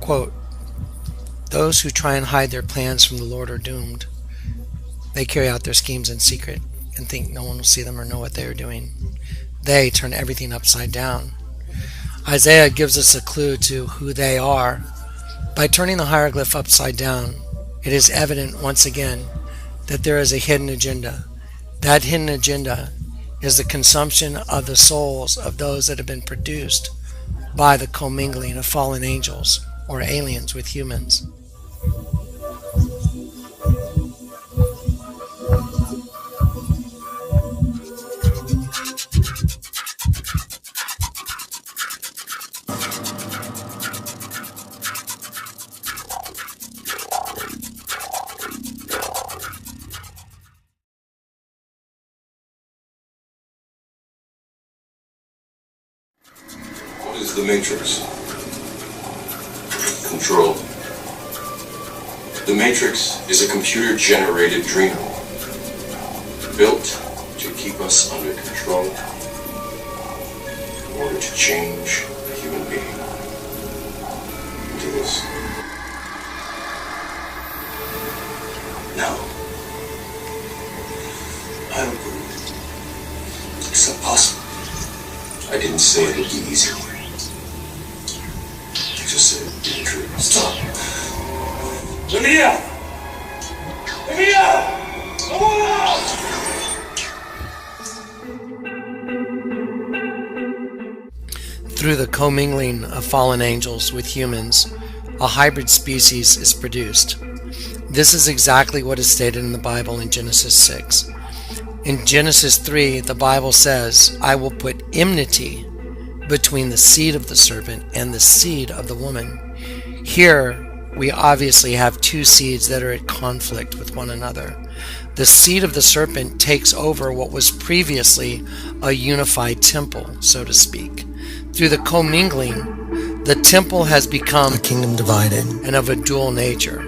quote, "Those who try and hide their plans from the Lord are doomed. They carry out their schemes in secret and think no one will see them or know what they are doing. They turn everything upside down." Isaiah gives us a clue to who they are. By turning the hieroglyph upside down, it is evident once again that there is a hidden agenda. That hidden agenda is the consumption of the souls of those that have been produced by the commingling of fallen angels or aliens with humans. What is the Matrix? Control. The Matrix is a computer-generated dream, built to keep us under control in order to change a human being into this. No. I don't believe it's impossible. I didn't say it would be easy. I just said it would be true. Stop. Let me out! Let me out! I want out! Through the commingling of fallen angels with humans, a hybrid species is produced. This is exactly what is stated in the Bible in Genesis 6. In Genesis 3, the Bible says, "I will put enmity between the seed of the serpent and the seed of the woman." Here, we obviously have two seeds that are at conflict with one another. The seed of the serpent takes over what was previously a unified temple, so to speak. Through the commingling, the temple has become a kingdom divided and of a dual nature.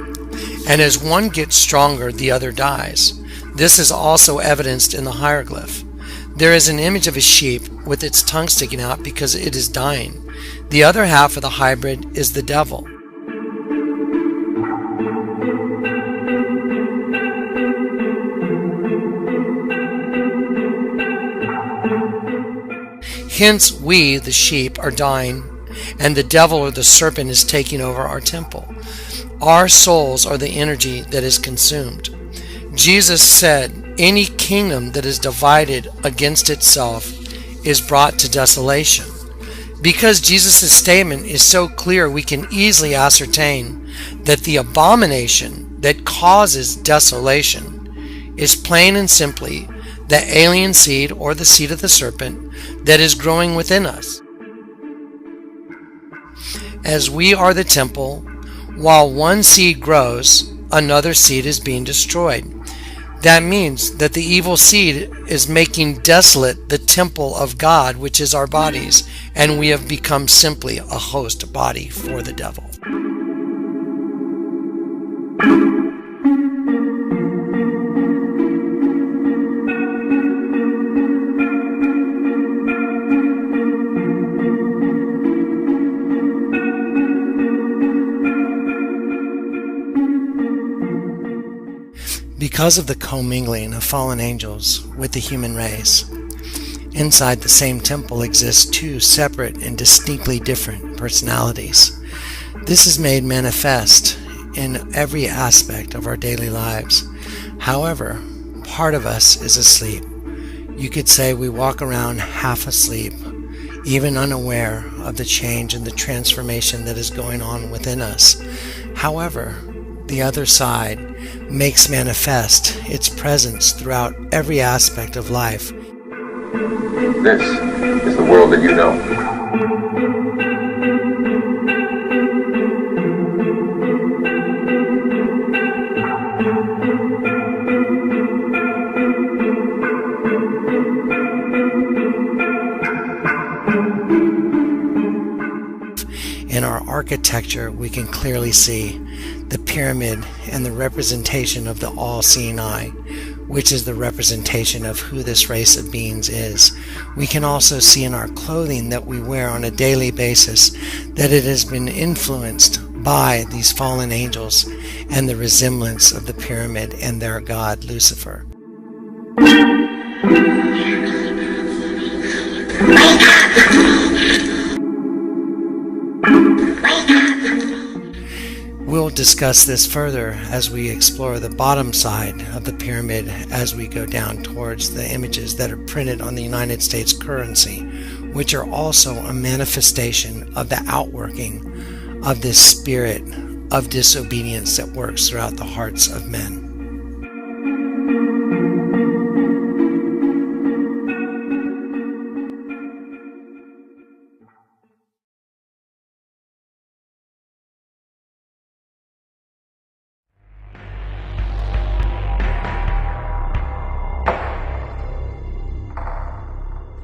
And as one gets stronger, the other dies. This is also evidenced in the hieroglyph. There is an image of a sheep with its tongue sticking out because it is dying. The other half of the hybrid is the devil. Hence we, the sheep, are dying, and the devil or the serpent is taking over our temple. Our souls are the energy that is consumed. Jesus said, any kingdom that is divided against itself is brought to desolation. Because Jesus' statement is so clear, we can easily ascertain that the abomination that causes desolation is plain and simply the alien seed or the seed of the serpent that is growing within us. As we are the temple, while one seed grows, another seed is being destroyed. That means that the evil seed is making desolate the temple of God, which is our bodies, and we have become simply a host body for the devil. Because of the commingling of fallen angels with the human race, inside the same temple exist two separate and distinctly different personalities. This is made manifest in every aspect of our daily lives. However, part of us is asleep. You could say we walk around half asleep, even unaware of the change and the transformation that is going on within us. However, the other side makes manifest its presence throughout every aspect of life. This is the world that you know. In our architecture, we can clearly see the pyramid and the representation of the all-seeing eye, which is the representation of who this race of beings is. We can also see in our clothing that we wear on a daily basis that it has been influenced by these fallen angels and the resemblance of the pyramid and their god Lucifer. We'll discuss this further as we explore the bottom side of the pyramid as we go down towards the images that are printed on the United States currency, which are also a manifestation of the outworking of this spirit of disobedience that works throughout the hearts of men.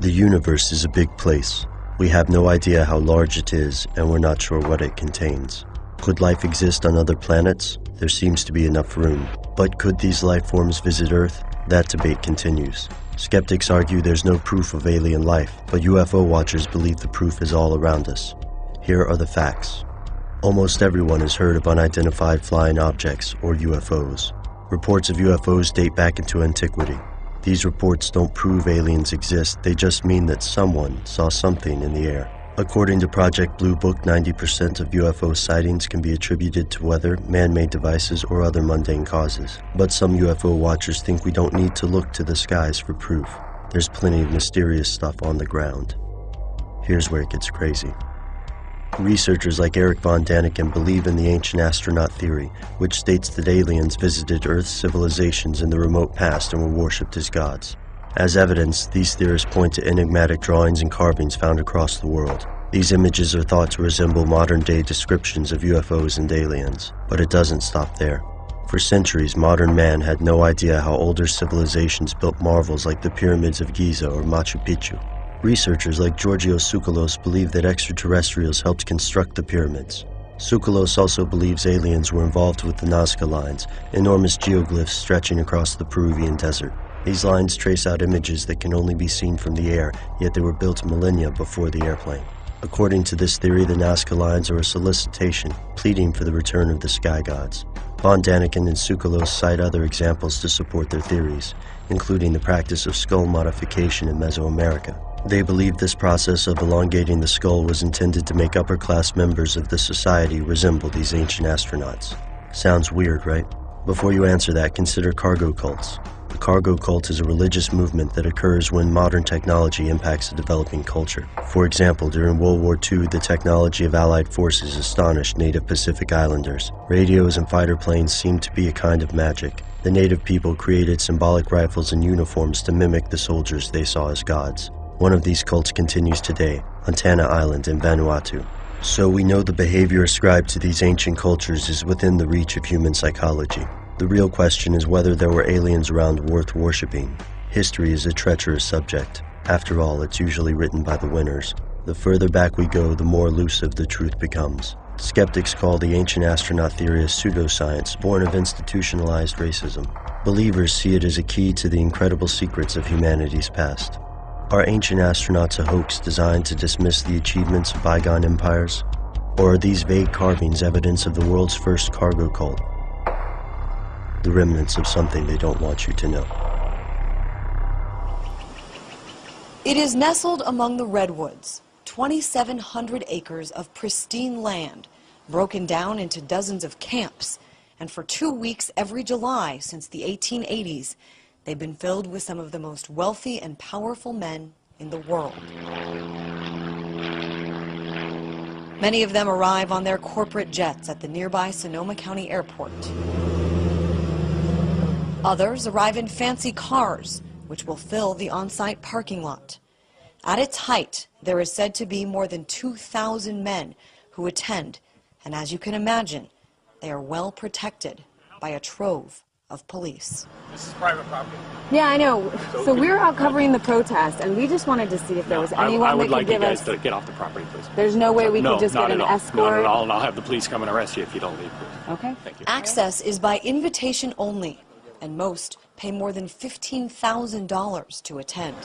The universe is a big place. We have no idea how large it is, and we're not sure what it contains. Could life exist on other planets? There seems to be enough room. But could these life forms visit Earth? That debate continues. Skeptics argue there's no proof of alien life, but UFO watchers believe the proof is all around us. Here are the facts. Almost everyone has heard of unidentified flying objects, or UFOs. Reports of UFOs date back into antiquity. These reports don't prove aliens exist, they just mean that someone saw something in the air. According to Project Blue Book, 90% of UFO sightings can be attributed to weather, man-made devices, or other mundane causes. But some UFO watchers think we don't need to look to the skies for proof. There's plenty of mysterious stuff on the ground. Here's where it gets crazy. Researchers like Eric von Daniken believe in the ancient astronaut theory, which states that aliens visited Earth's civilizations in the remote past and were worshipped as gods. As evidence, these theorists point to enigmatic drawings and carvings found across the world. These images are thought to resemble modern-day descriptions of UFOs and aliens, but it doesn't stop there. For centuries, modern man had no idea how older civilizations built marvels like the pyramids of Giza or Machu Picchu. Researchers like Georgios Tsoukalos believe that extraterrestrials helped construct the pyramids. Tsoukalos also believes aliens were involved with the Nazca lines, enormous geoglyphs stretching across the Peruvian desert. These lines trace out images that can only be seen from the air, yet they were built millennia before the airplane. According to this theory, the Nazca lines are a solicitation, pleading for the return of the sky gods. Von Daniken and Tsoukalos cite other examples to support their theories, including the practice of skull modification in Mesoamerica. They believed this process of elongating the skull was intended to make upper-class members of the society resemble these ancient astronauts. Sounds weird, right? Before you answer that, consider cargo cults. The cargo cult is a religious movement that occurs when modern technology impacts a developing culture. For example, during World War II, the technology of Allied forces astonished native Pacific Islanders. Radios and fighter planes seemed to be a kind of magic. The native people created symbolic rifles and uniforms to mimic the soldiers they saw as gods. One of these cults continues today, on Tanna Island in Vanuatu. So we know the behavior ascribed to these ancient cultures is within the reach of human psychology. The real question is whether there were aliens around worth worshipping. History is a treacherous subject. After all, it's usually written by the winners. The further back we go, the more elusive the truth becomes. Skeptics call the ancient astronaut theory a pseudoscience born of institutionalized racism. Believers see it as a key to the incredible secrets of humanity's past. Are ancient astronauts a hoax designed to dismiss the achievements of bygone empires? Or are these vague carvings evidence of the world's first cargo cult? The remnants of something they don't want you to know. It is nestled among the redwoods, 2,700 acres of pristine land, broken down into dozens of camps, and for 2 weeks every July since the 1880s, they've been filled with some of the most wealthy and powerful men in the world. Many of them arrive on their corporate jets at the nearby Sonoma County Airport. Others arrive in fancy cars, which will fill the on-site parking lot. At its height, there is said to be more than 2,000 men who attend, and as you can imagine, they are well protected by a trove of police. This is private property. Yeah, I know. So we're out covering the protest, and we just wanted to see if there was anyone that could give us... I would like you guys to get off the property, please. There's no way we could just get an escort? No, not at all, and I'll have the police come and arrest you if you don't leave, please. Okay. Thank you. Access is by invitation only, and most pay more than $15,000 to attend.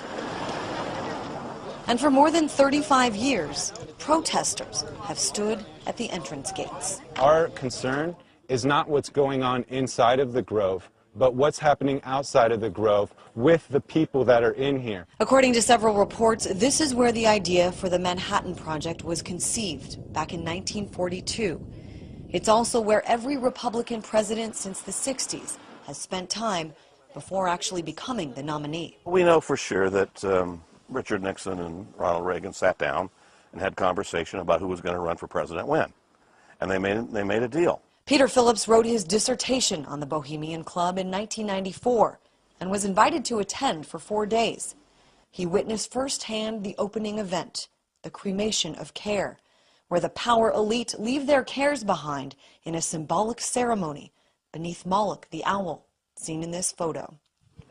And for more than 35 years, protesters have stood at the entrance gates. Our concern is not what's going on inside of the Grove, but what's happening outside of the Grove with the people that are in here. According to several reports, this is where the idea for the Manhattan Project was conceived back in 1942. It's also where every Republican president since the 60s has spent time before actually becoming the nominee. We know for sure that Richard Nixon and Ronald Reagan sat down and had conversation about who was going to run for president when. And they made a deal. Peter Phillips wrote his dissertation on the Bohemian Club in 1994 and was invited to attend for 4 days. He witnessed firsthand the opening event, the cremation of care, where the power elite leave their cares behind in a symbolic ceremony beneath Moloch the owl, seen in this photo.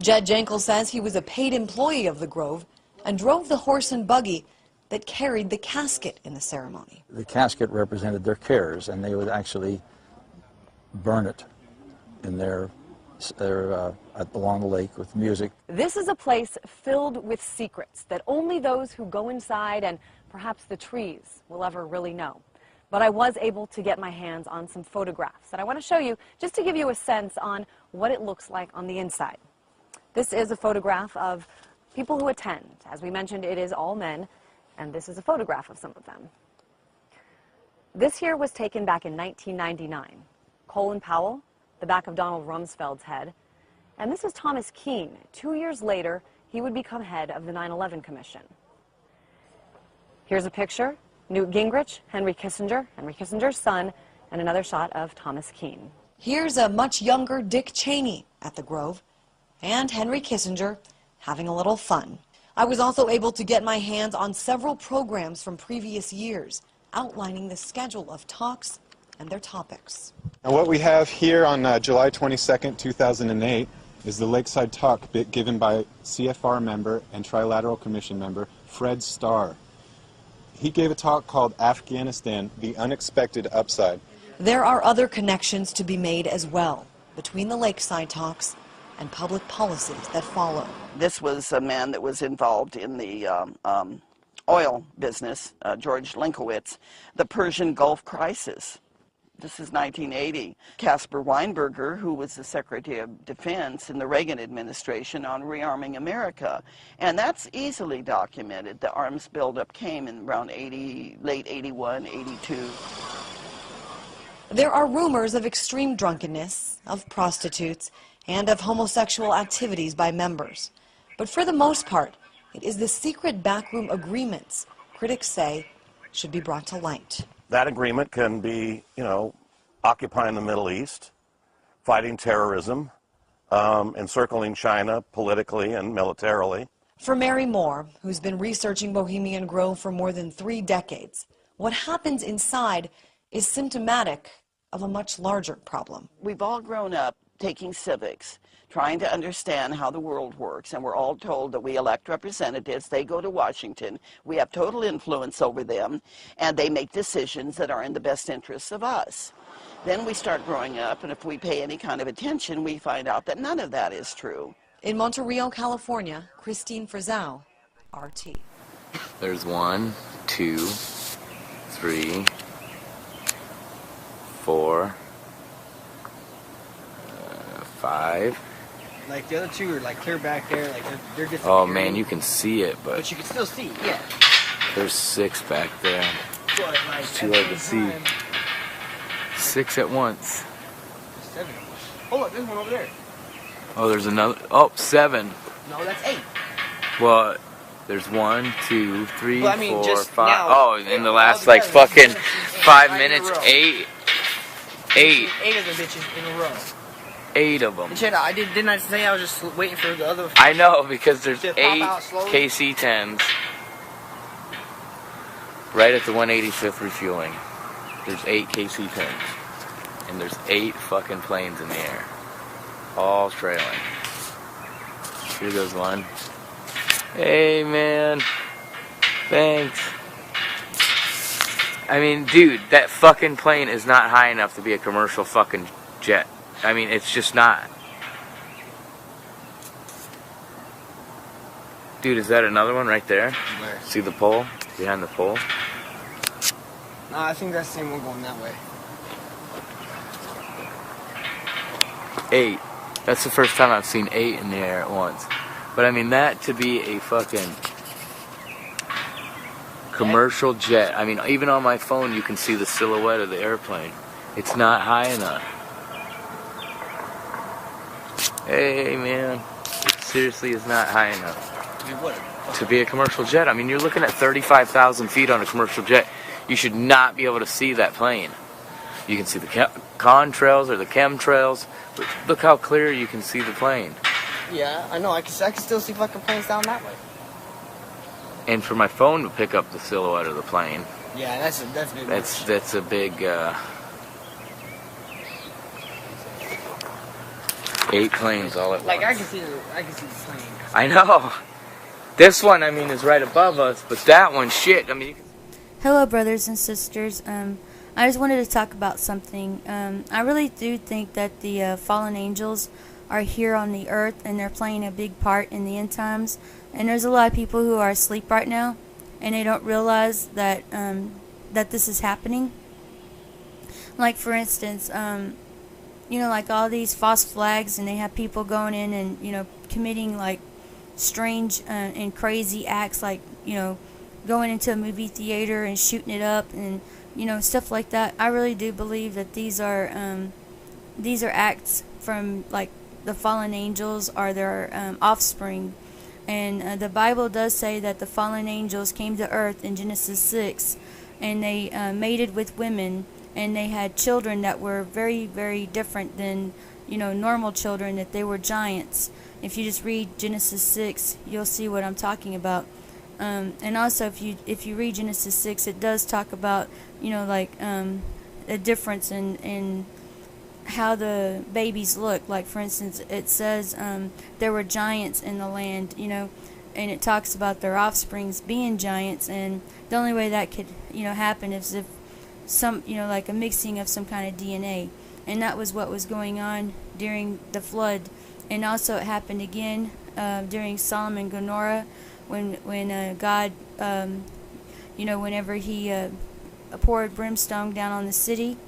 Jed Jankel says he was a paid employee of the Grove and drove the horse and buggy that carried the casket in the ceremony. The casket represented their cares, and they would actually burn it in along the lake with music. This is a place filled with secrets that only those who go inside and perhaps the trees will ever really know. But I was able to get my hands on some photographs that I want to show you just to give you a sense on what it looks like on the inside. This is a photograph of people who attend. As we mentioned, it is all men, and this is a photograph of some of them. This here was taken back in 1999. Colin Powell, the back of Donald Rumsfeld's head. And this is Thomas Keane. 2 years later, he would become head of the 9/11 Commission. Here's a picture. Newt Gingrich, Henry Kissinger's son, and another shot of Thomas Keane. Here's a much younger Dick Cheney at the Grove, and Henry Kissinger having a little fun. I was also able to get my hands on several programs from previous years, outlining the schedule of talks and their topics. And what we have here on July 22nd, 2008 is the Lakeside Talk given by CFR member and Trilateral Commission member Fred Starr. He gave a talk called Afghanistan, the Unexpected Upside. There are other connections to be made as well between the Lakeside Talks and public policies that follow. This was a man that was involved in the oil business, George Linkowitz, the Persian Gulf crisis. This is 1980. Caspar Weinberger, who was the Secretary of Defense in the Reagan administration on rearming America. And that's easily documented. The arms buildup came in around late 81, 82. There are rumors of extreme drunkenness, of prostitutes, and of homosexual activities by members. But for the most part, it is the secret backroom agreements critics say should be brought to light. That agreement can be, occupying the Middle East, fighting terrorism, encircling China politically and militarily. For Mary Moore, who's been researching Bohemian Grove for more than 3 decades, what happens inside is symptomatic of a much larger problem. We've all grown up taking civics, trying to understand how the world works, and we're all told that we elect representatives, they go to Washington, we have total influence over them, and they make decisions that are in the best interests of us. Then we start growing up, and if we pay any kind of attention, we find out that none of that is true. In Monterey, California, Christine Frizzell, RT. There's 1, 2, 3, 4, 5. Like the other 2 are like clear back there, like they're just. Oh man, you can see it, but you can still see, yeah. There's 6 back there. But, like, it's too hard to see. 6 at once. 7. Oh look, there's one over there. Oh, there's another. Oh, 7. No, that's 8. Well, there's 1, 2, 3, well, I mean, 4, just 5. Now, oh, in the last like fucking 5 minutes, 8. 8. 8 of the bitches in a row. 8 of them. And check out, didn't I say I was just waiting for the other? I know, because there's 8 KC-10s right at the 185th refueling. There's 8 KC-10s, and there's 8 fucking planes in the air, all trailing. Here goes one. Hey man, thanks. I mean, dude, that fucking plane is not high enough to be a commercial fucking jet. I mean, it's just not. Dude, is that another one right there? Where? See the pole? Behind the pole? No, I think that's the same one going that way. 8. That's the first time I've seen 8 in the air at once. But I mean, that to be a fucking commercial jet. I mean, even on my phone you can see the silhouette of the airplane. It's not high enough. Hey man, it seriously is not high enough to be a commercial jet. I mean, you're looking at 35,000 feet on a commercial jet. You should not be able to see that plane. You can see the contrails or the chemtrails, but look how clear you can see the plane. Yeah, I know. I can still see fucking planes down that way. And for my phone to pick up the silhouette of the plane. Yeah, that's big. That's a big. 8 planes all at once. Like I can see the plane. I know. This one, I mean, is right above us, but that one, shit. I mean. Hello, brothers and sisters. I just wanted to talk about something. I really do think that the fallen angels are here on the earth, and they're playing a big part in the end times. And there's a lot of people who are asleep right now, and they don't realize that that this is happening. Like for instance, you know, like all these false flags, and they have people going in and, you know, committing like strange and crazy acts, like, you know, going into a movie theater and shooting it up and, you know, stuff like that. I really do believe that these are acts from like the fallen angels or their offspring. And the Bible does say that the fallen angels came to earth in Genesis 6, and they mated with women, and they had children that were very, very different than, you know, normal children, that they were giants. If you just read Genesis 6, you'll see what I'm talking about. And also, if you read Genesis 6, it does talk about, you know, like a difference in how the babies look. Like, for instance, it says there were giants in the land, you know, and it talks about their offsprings being giants, and the only way that could, you know, happen is if some, you know, like a mixing of some kind of DNA. And that was what was going on during the flood. And also it happened again during Sodom and Gomorrah, when God, you know, whenever he poured brimstone down on the city,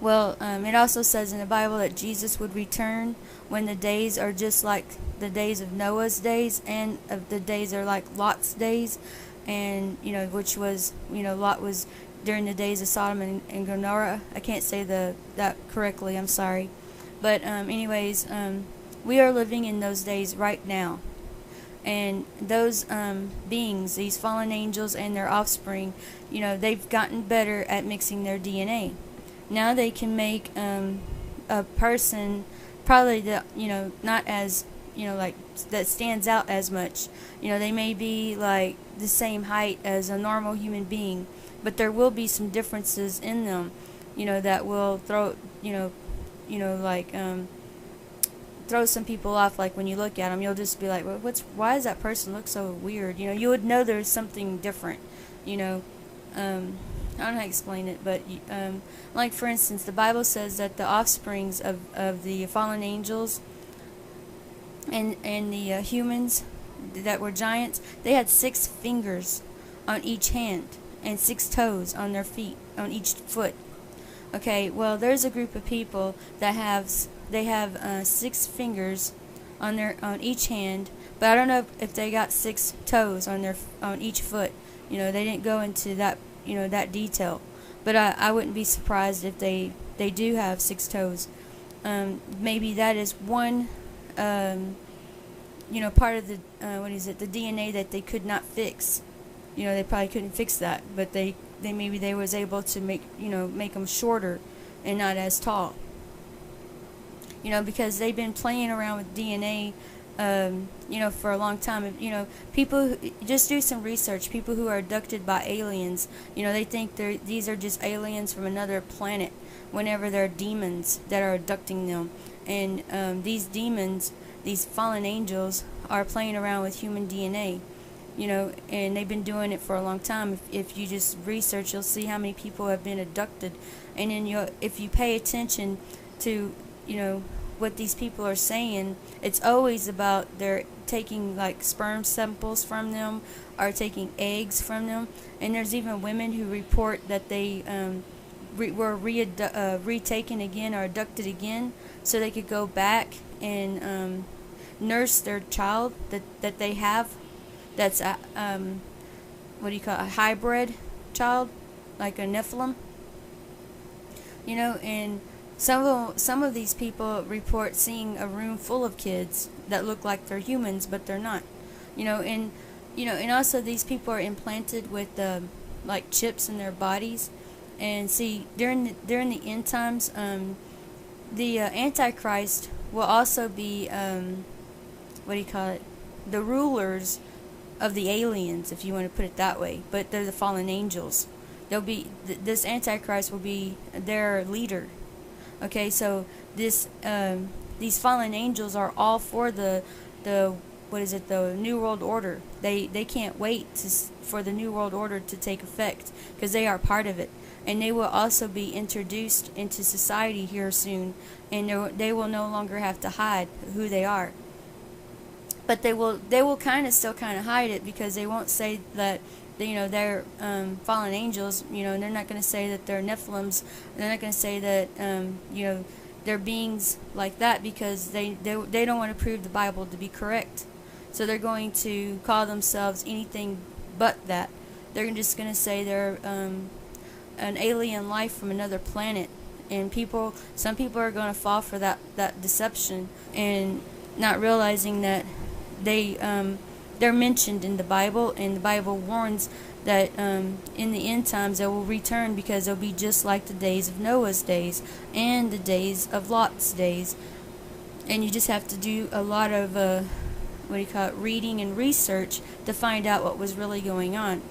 Well, it also says in the Bible that Jesus would return when the days are just like the days of Noah's days, and of the days are like Lot's days, and which was Lot was during the days of Sodom and Gomorrah. I can't say that correctly. I'm sorry, but anyways, we are living in those days right now. And those beings, these fallen angels and their offspring, they've gotten better at mixing their DNA. Now they can make a person probably not as like that stands out as much. They may be like the same height as a normal human being, but there will be some differences in them, that will throw throw some people off. Like when you look at them, you'll just be like, well, why does that person look so weird? You would know there's something different. I don't know how to explain it, but like for instance, the Bible says that the offsprings of the fallen angels and the humans that were giants, they had 6 fingers on each hand and 6 toes on their feet, on each foot. Okay, well, there's a group of people that have 6 fingers on each hand, but I don't know if they got 6 toes on each foot. They didn't go into that that detail, but I wouldn't be surprised if they do have 6 toes. Maybe that is one part of the the DNA that they could not fix. They probably couldn't fix that, but they maybe they was able to make them shorter and not as tall. Because they've been playing around with DNA for a long time. People just do some research. People who are abducted by aliens, they think these are just aliens from another planet, whenever they're demons that are abducting them. And these demons, these fallen angels, are playing around with human DNA. And they've been doing it for a long time. If you just research, you'll see how many people have been abducted. And then if you pay attention to what these people are saying, it's always about they're taking like sperm samples from them or taking eggs from them. And there's even women who report that they were retaken again or abducted again, so they could go back and nurse their child that they have, that's a a hybrid child, like a Nephilim. And some of these people report seeing a room full of kids that look like they're humans, but they're not. And also these people are implanted with like chips in their bodies. And see, during the end times, the Antichrist will also be the rulers of the aliens, if you want to put it that way. But they're the fallen angels. They'll be this Antichrist will be their leader. Okay, so these fallen angels are all for the New World Order. They can't wait for the New World Order to take effect, because they are part of it, and they will also be introduced into society here soon, and they will no longer have to hide who they are. But they will still hide it, because they won't say that they're fallen angels. And they're not going to say that they're Nephilims. They're not going to say that they're beings like that, because they don't want to prove the Bible to be correct. So they're going to call themselves anything but that. They're just going to say they're an alien life from another planet. And some people are going to fall for that deception, and not realizing that they're mentioned in the Bible, and the Bible warns that in the end times they will return, because they'll be just like the days of Noah's days and the days of Lot's days. And you just have to do a lot of reading and research to find out what was really going on.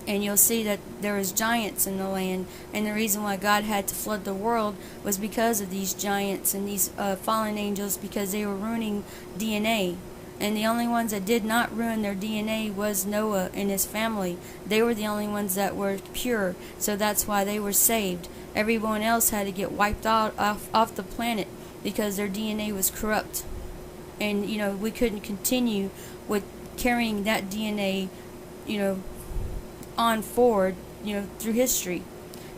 And you'll see that there was giants in the land, and the reason why God had to flood the world was because of these giants and these fallen angels, because they were ruining DNA. And the only ones that did not ruin their DNA was Noah and his family. They were the only ones that were pure, so that's why they were saved. Everyone else had to get wiped out off the planet, because their DNA was corrupt. And we couldn't continue with carrying that DNA on forward through history.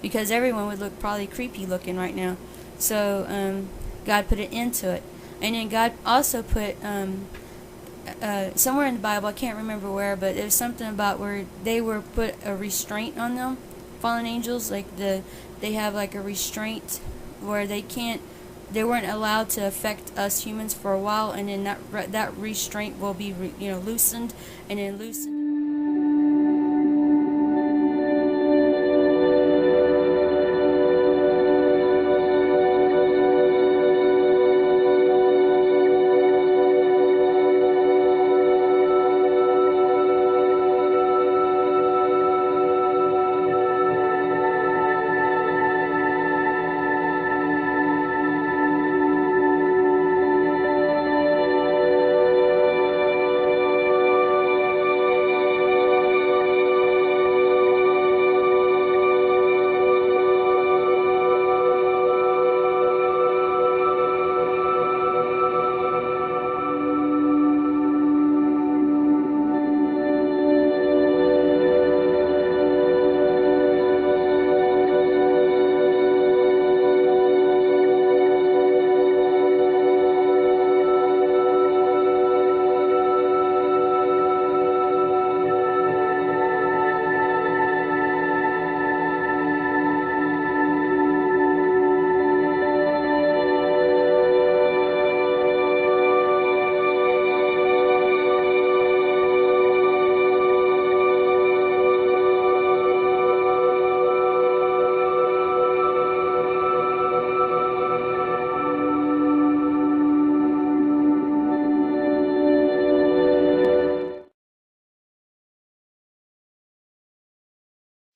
because everyone would look probably creepy looking right now. So God put an end to it. And then God also put somewhere in the Bible, I can't remember where, but there's something about where they were put a restraint on them, fallen angels, like they have like a restraint where they weren't allowed to affect us humans for a while, and then that restraint will be loosened, and then loosened.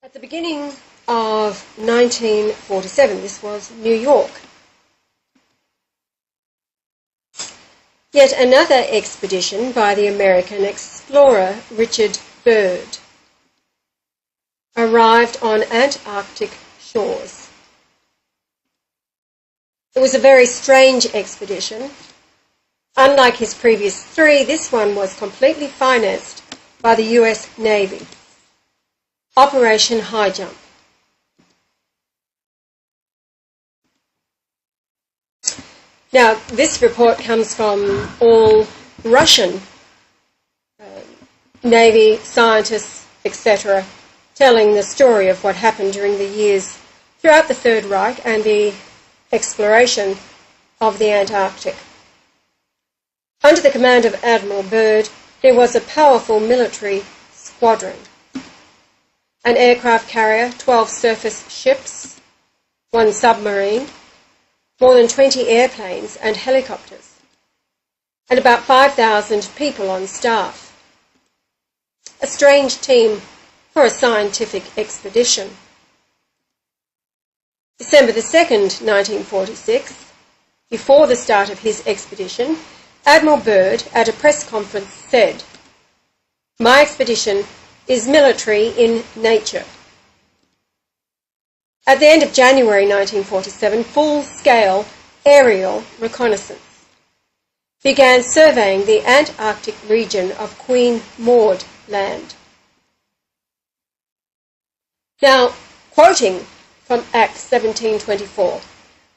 At the beginning of 1947, this was New York. Yet another expedition by the American explorer Richard Byrd arrived on Antarctic shores. It was a very strange expedition. Unlike his previous three, this one was completely financed by the US Navy. Operation High Jump. Now, this report comes from all Russian Navy scientists, etc., telling the story of what happened during the years throughout the Third Reich and the exploration of the Antarctic. Under the command of Admiral Byrd, there was a powerful military squadron. An aircraft carrier, 12 surface ships, 1 submarine, more than 20 airplanes and helicopters, and about 5,000 people on staff. A strange team for a scientific expedition. December the 2nd, 1946, before the start of his expedition, Admiral Byrd at a press conference said, "My expedition is military in nature." At the end of January 1947, full-scale aerial reconnaissance began surveying the Antarctic region of Queen Maud Land. Now, quoting from Acts 17:24,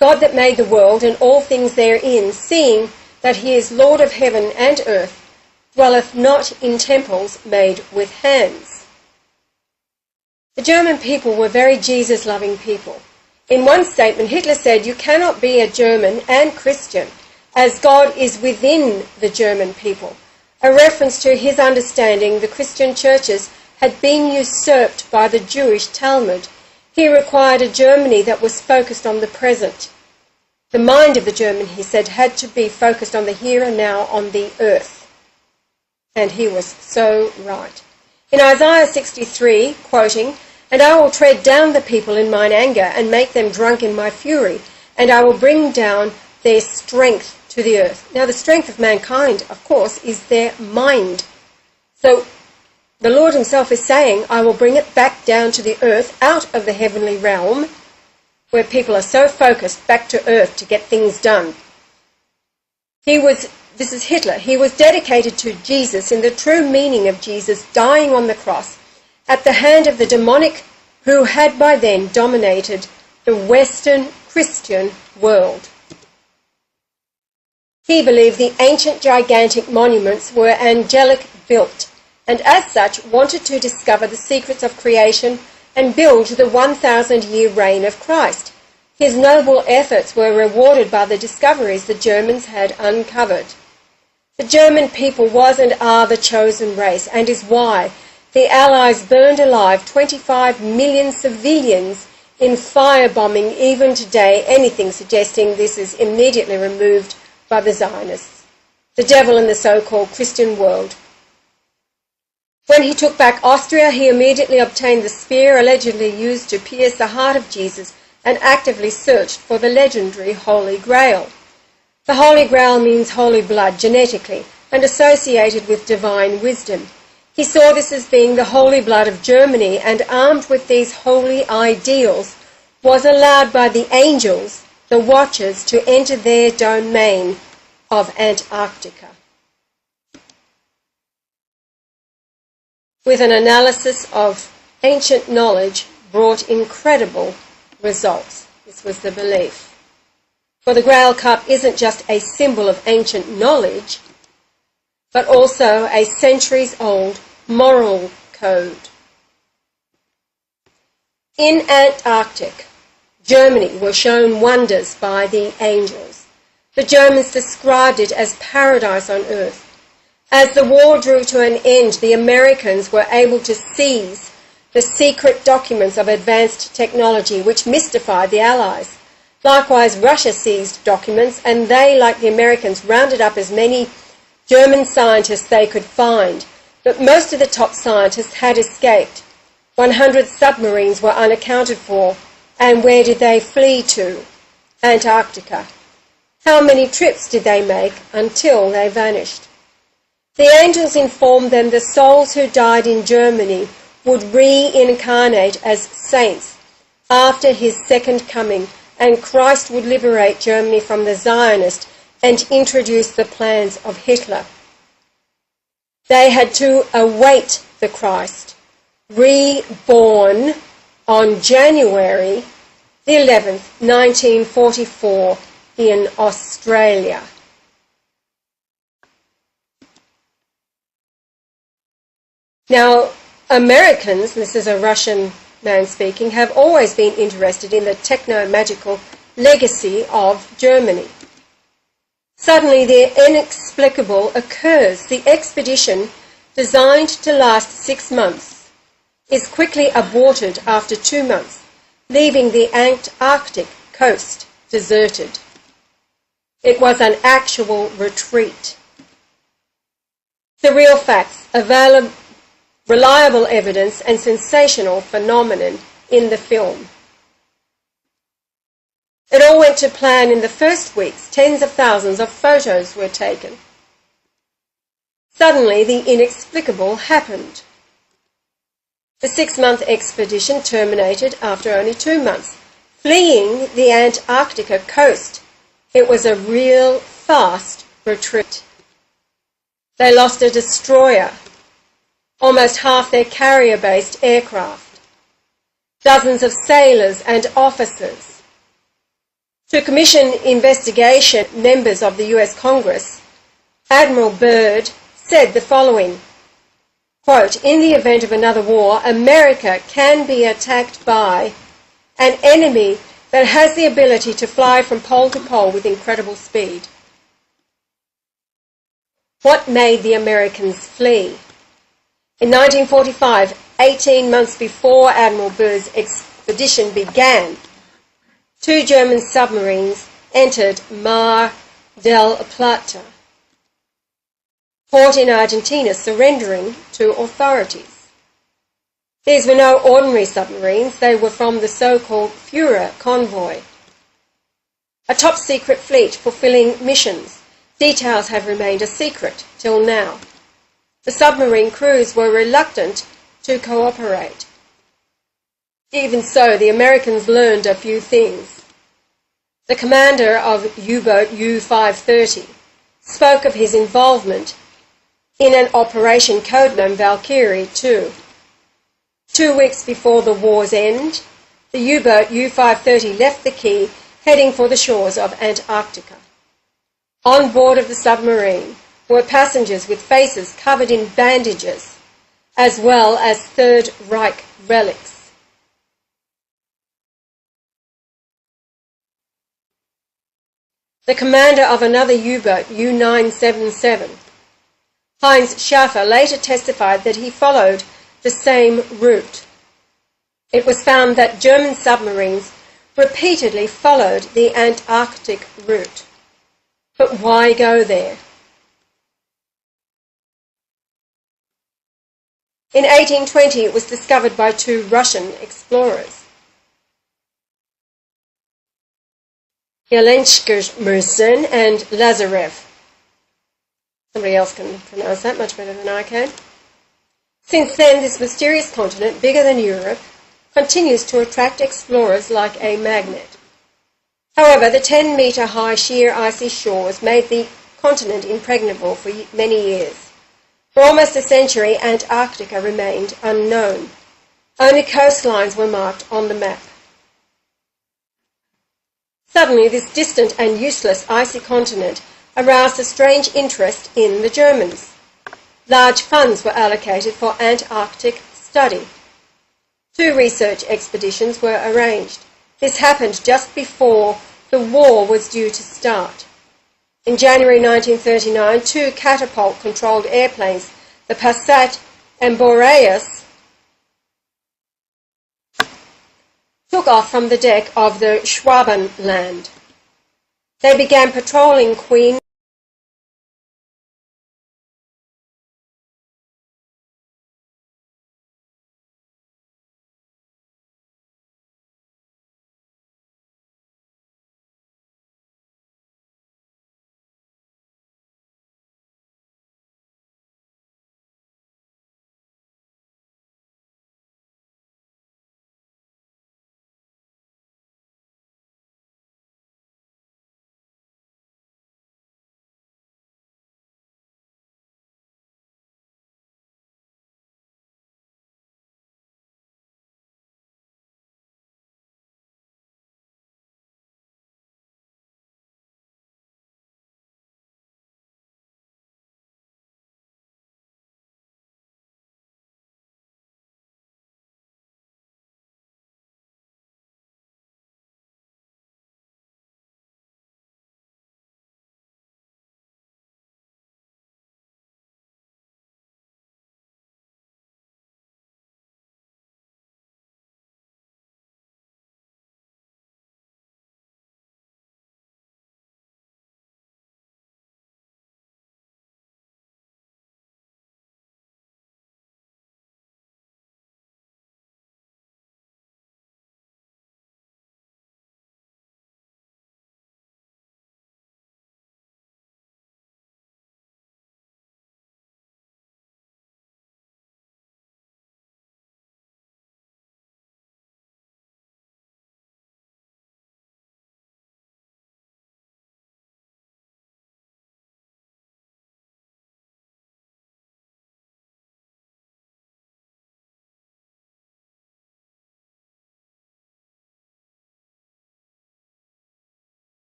"God that made the world and all things therein, seeing that he is Lord of heaven and earth, dwelleth not in temples made with hands." The German people were very Jesus-loving people. In one statement, Hitler said, "You cannot be a German and Christian, as God is within the German people," a reference to his understanding the Christian churches had been usurped by the Jewish Talmud. He required a Germany that was focused on the present. The mind of the German, he said, had to be focused on the here and now, on the earth. And he was so right. In Isaiah 63, quoting, "And I will tread down the people in mine anger and make them drunk in my fury, and I will bring down their strength to the earth." Now, the strength of mankind, of course, is their mind. So the Lord himself is saying, "I will bring it back down to the earth, out of the heavenly realm, where people are so focused, back to earth to get things done." This is Hitler. He was dedicated to Jesus in the true meaning of Jesus dying on the cross at the hand of the demonic who had by then dominated the Western Christian world. He believed the ancient gigantic monuments were angelic built, and as such wanted to discover the secrets of creation and build the 1,000-year reign of Christ. His noble efforts were rewarded by the discoveries the Germans had uncovered. The German people was and are the chosen race, and is why the Allies burned alive 25 million civilians in firebombing even today, anything suggesting this is immediately removed by the Zionists, the devil in the so-called Christian world. When he took back Austria, he immediately obtained the spear allegedly used to pierce the heart of Jesus and actively searched for the legendary Holy Grail. The Holy Grail means holy blood genetically and associated with divine wisdom. He saw this as being the holy blood of Germany, and armed with these holy ideals was allowed by the angels, the Watchers, to enter their domain of Antarctica. With an analysis of ancient knowledge brought incredible results. This was the belief. For the Grail Cup isn't just a symbol of ancient knowledge, but also a centuries-old moral code. In Antarctic, Germany were shown wonders by the angels. The Germans described it as paradise on earth. As the war drew to an end, the Americans were able to seize the secret documents of advanced technology which mystified the Allies. Likewise, Russia seized documents, and they, like the Americans, rounded up as many German scientists they could find. But most of the top scientists had escaped. 100 submarines were unaccounted for. And where did they flee to? Antarctica. How many trips did they make until they vanished? The angels informed them the souls who died in Germany would reincarnate as saints after his second coming, and Christ would liberate Germany from the Zionists and introduce the plans of Hitler. They had to await the Christ, reborn on January the 11th, 1944 in Australia. Now, Americans, this is a Russian man speaking, have always been interested in the techno-magical legacy of Germany. Suddenly, the inexplicable occurs. The expedition, designed to last 6 months, is quickly aborted after 2 months, leaving the Antarctic coast deserted. It was an actual retreat. The real facts, reliable evidence and sensational phenomenon in the film. It all went to plan in the first weeks. Tens of thousands of photos were taken. Suddenly, the inexplicable happened. The 6-month expedition terminated after only 2 months, fleeing the Antarctica coast. It was a real fast retreat. They lost a destroyer, almost half their carrier-based aircraft, dozens of sailors and officers. To commission investigation, members of the US Congress, Admiral Byrd said the following, quote, "In the event of another war, America can be attacked by an enemy that has the ability to fly from pole to pole with incredible speed." What made the Americans flee? In 1945, 18 months before Admiral Byrd's expedition began, 2 German submarines entered Mar del Plata, port in Argentina, surrendering to authorities. These were no ordinary submarines. They were from the so-called Führer convoy, a top-secret fleet fulfilling missions. Details have remained a secret till now. The submarine crews were reluctant to cooperate. Even so, the Americans learned a few things. The commander of U-boat U-530 spoke of his involvement in an operation codenamed Valkyrie 2. 2 weeks before the war's end, the U-boat U-530 left the quay, heading for the shores of Antarctica. On board of the submarine were passengers with faces covered in bandages, as well as Third Reich relics. The commander of another U-boat, U-977, Heinz Schaffer, later testified that he followed the same route. It was found that German submarines repeatedly followed the Antarctic route. But why go there? In 1820, it was discovered by 2 Russian explorers, Yelenchmersen and Lazarev. Somebody else can pronounce that much better than I can. Since then, this mysterious continent, bigger than Europe, continues to attract explorers like a magnet. However, the 10-metre high sheer icy shores made the continent impregnable for many years. For almost a century, Antarctica remained unknown. Only coastlines were marked on the map. Suddenly, this distant and useless icy continent aroused a strange interest in the Germans. Large funds were allocated for Antarctic study. 2 research expeditions were arranged. This happened just before the war was due to start. In January 1939, 2 catapult-controlled airplanes, the Passat and Boreas, took off from the deck of the Schwabenland. They began patrolling Queen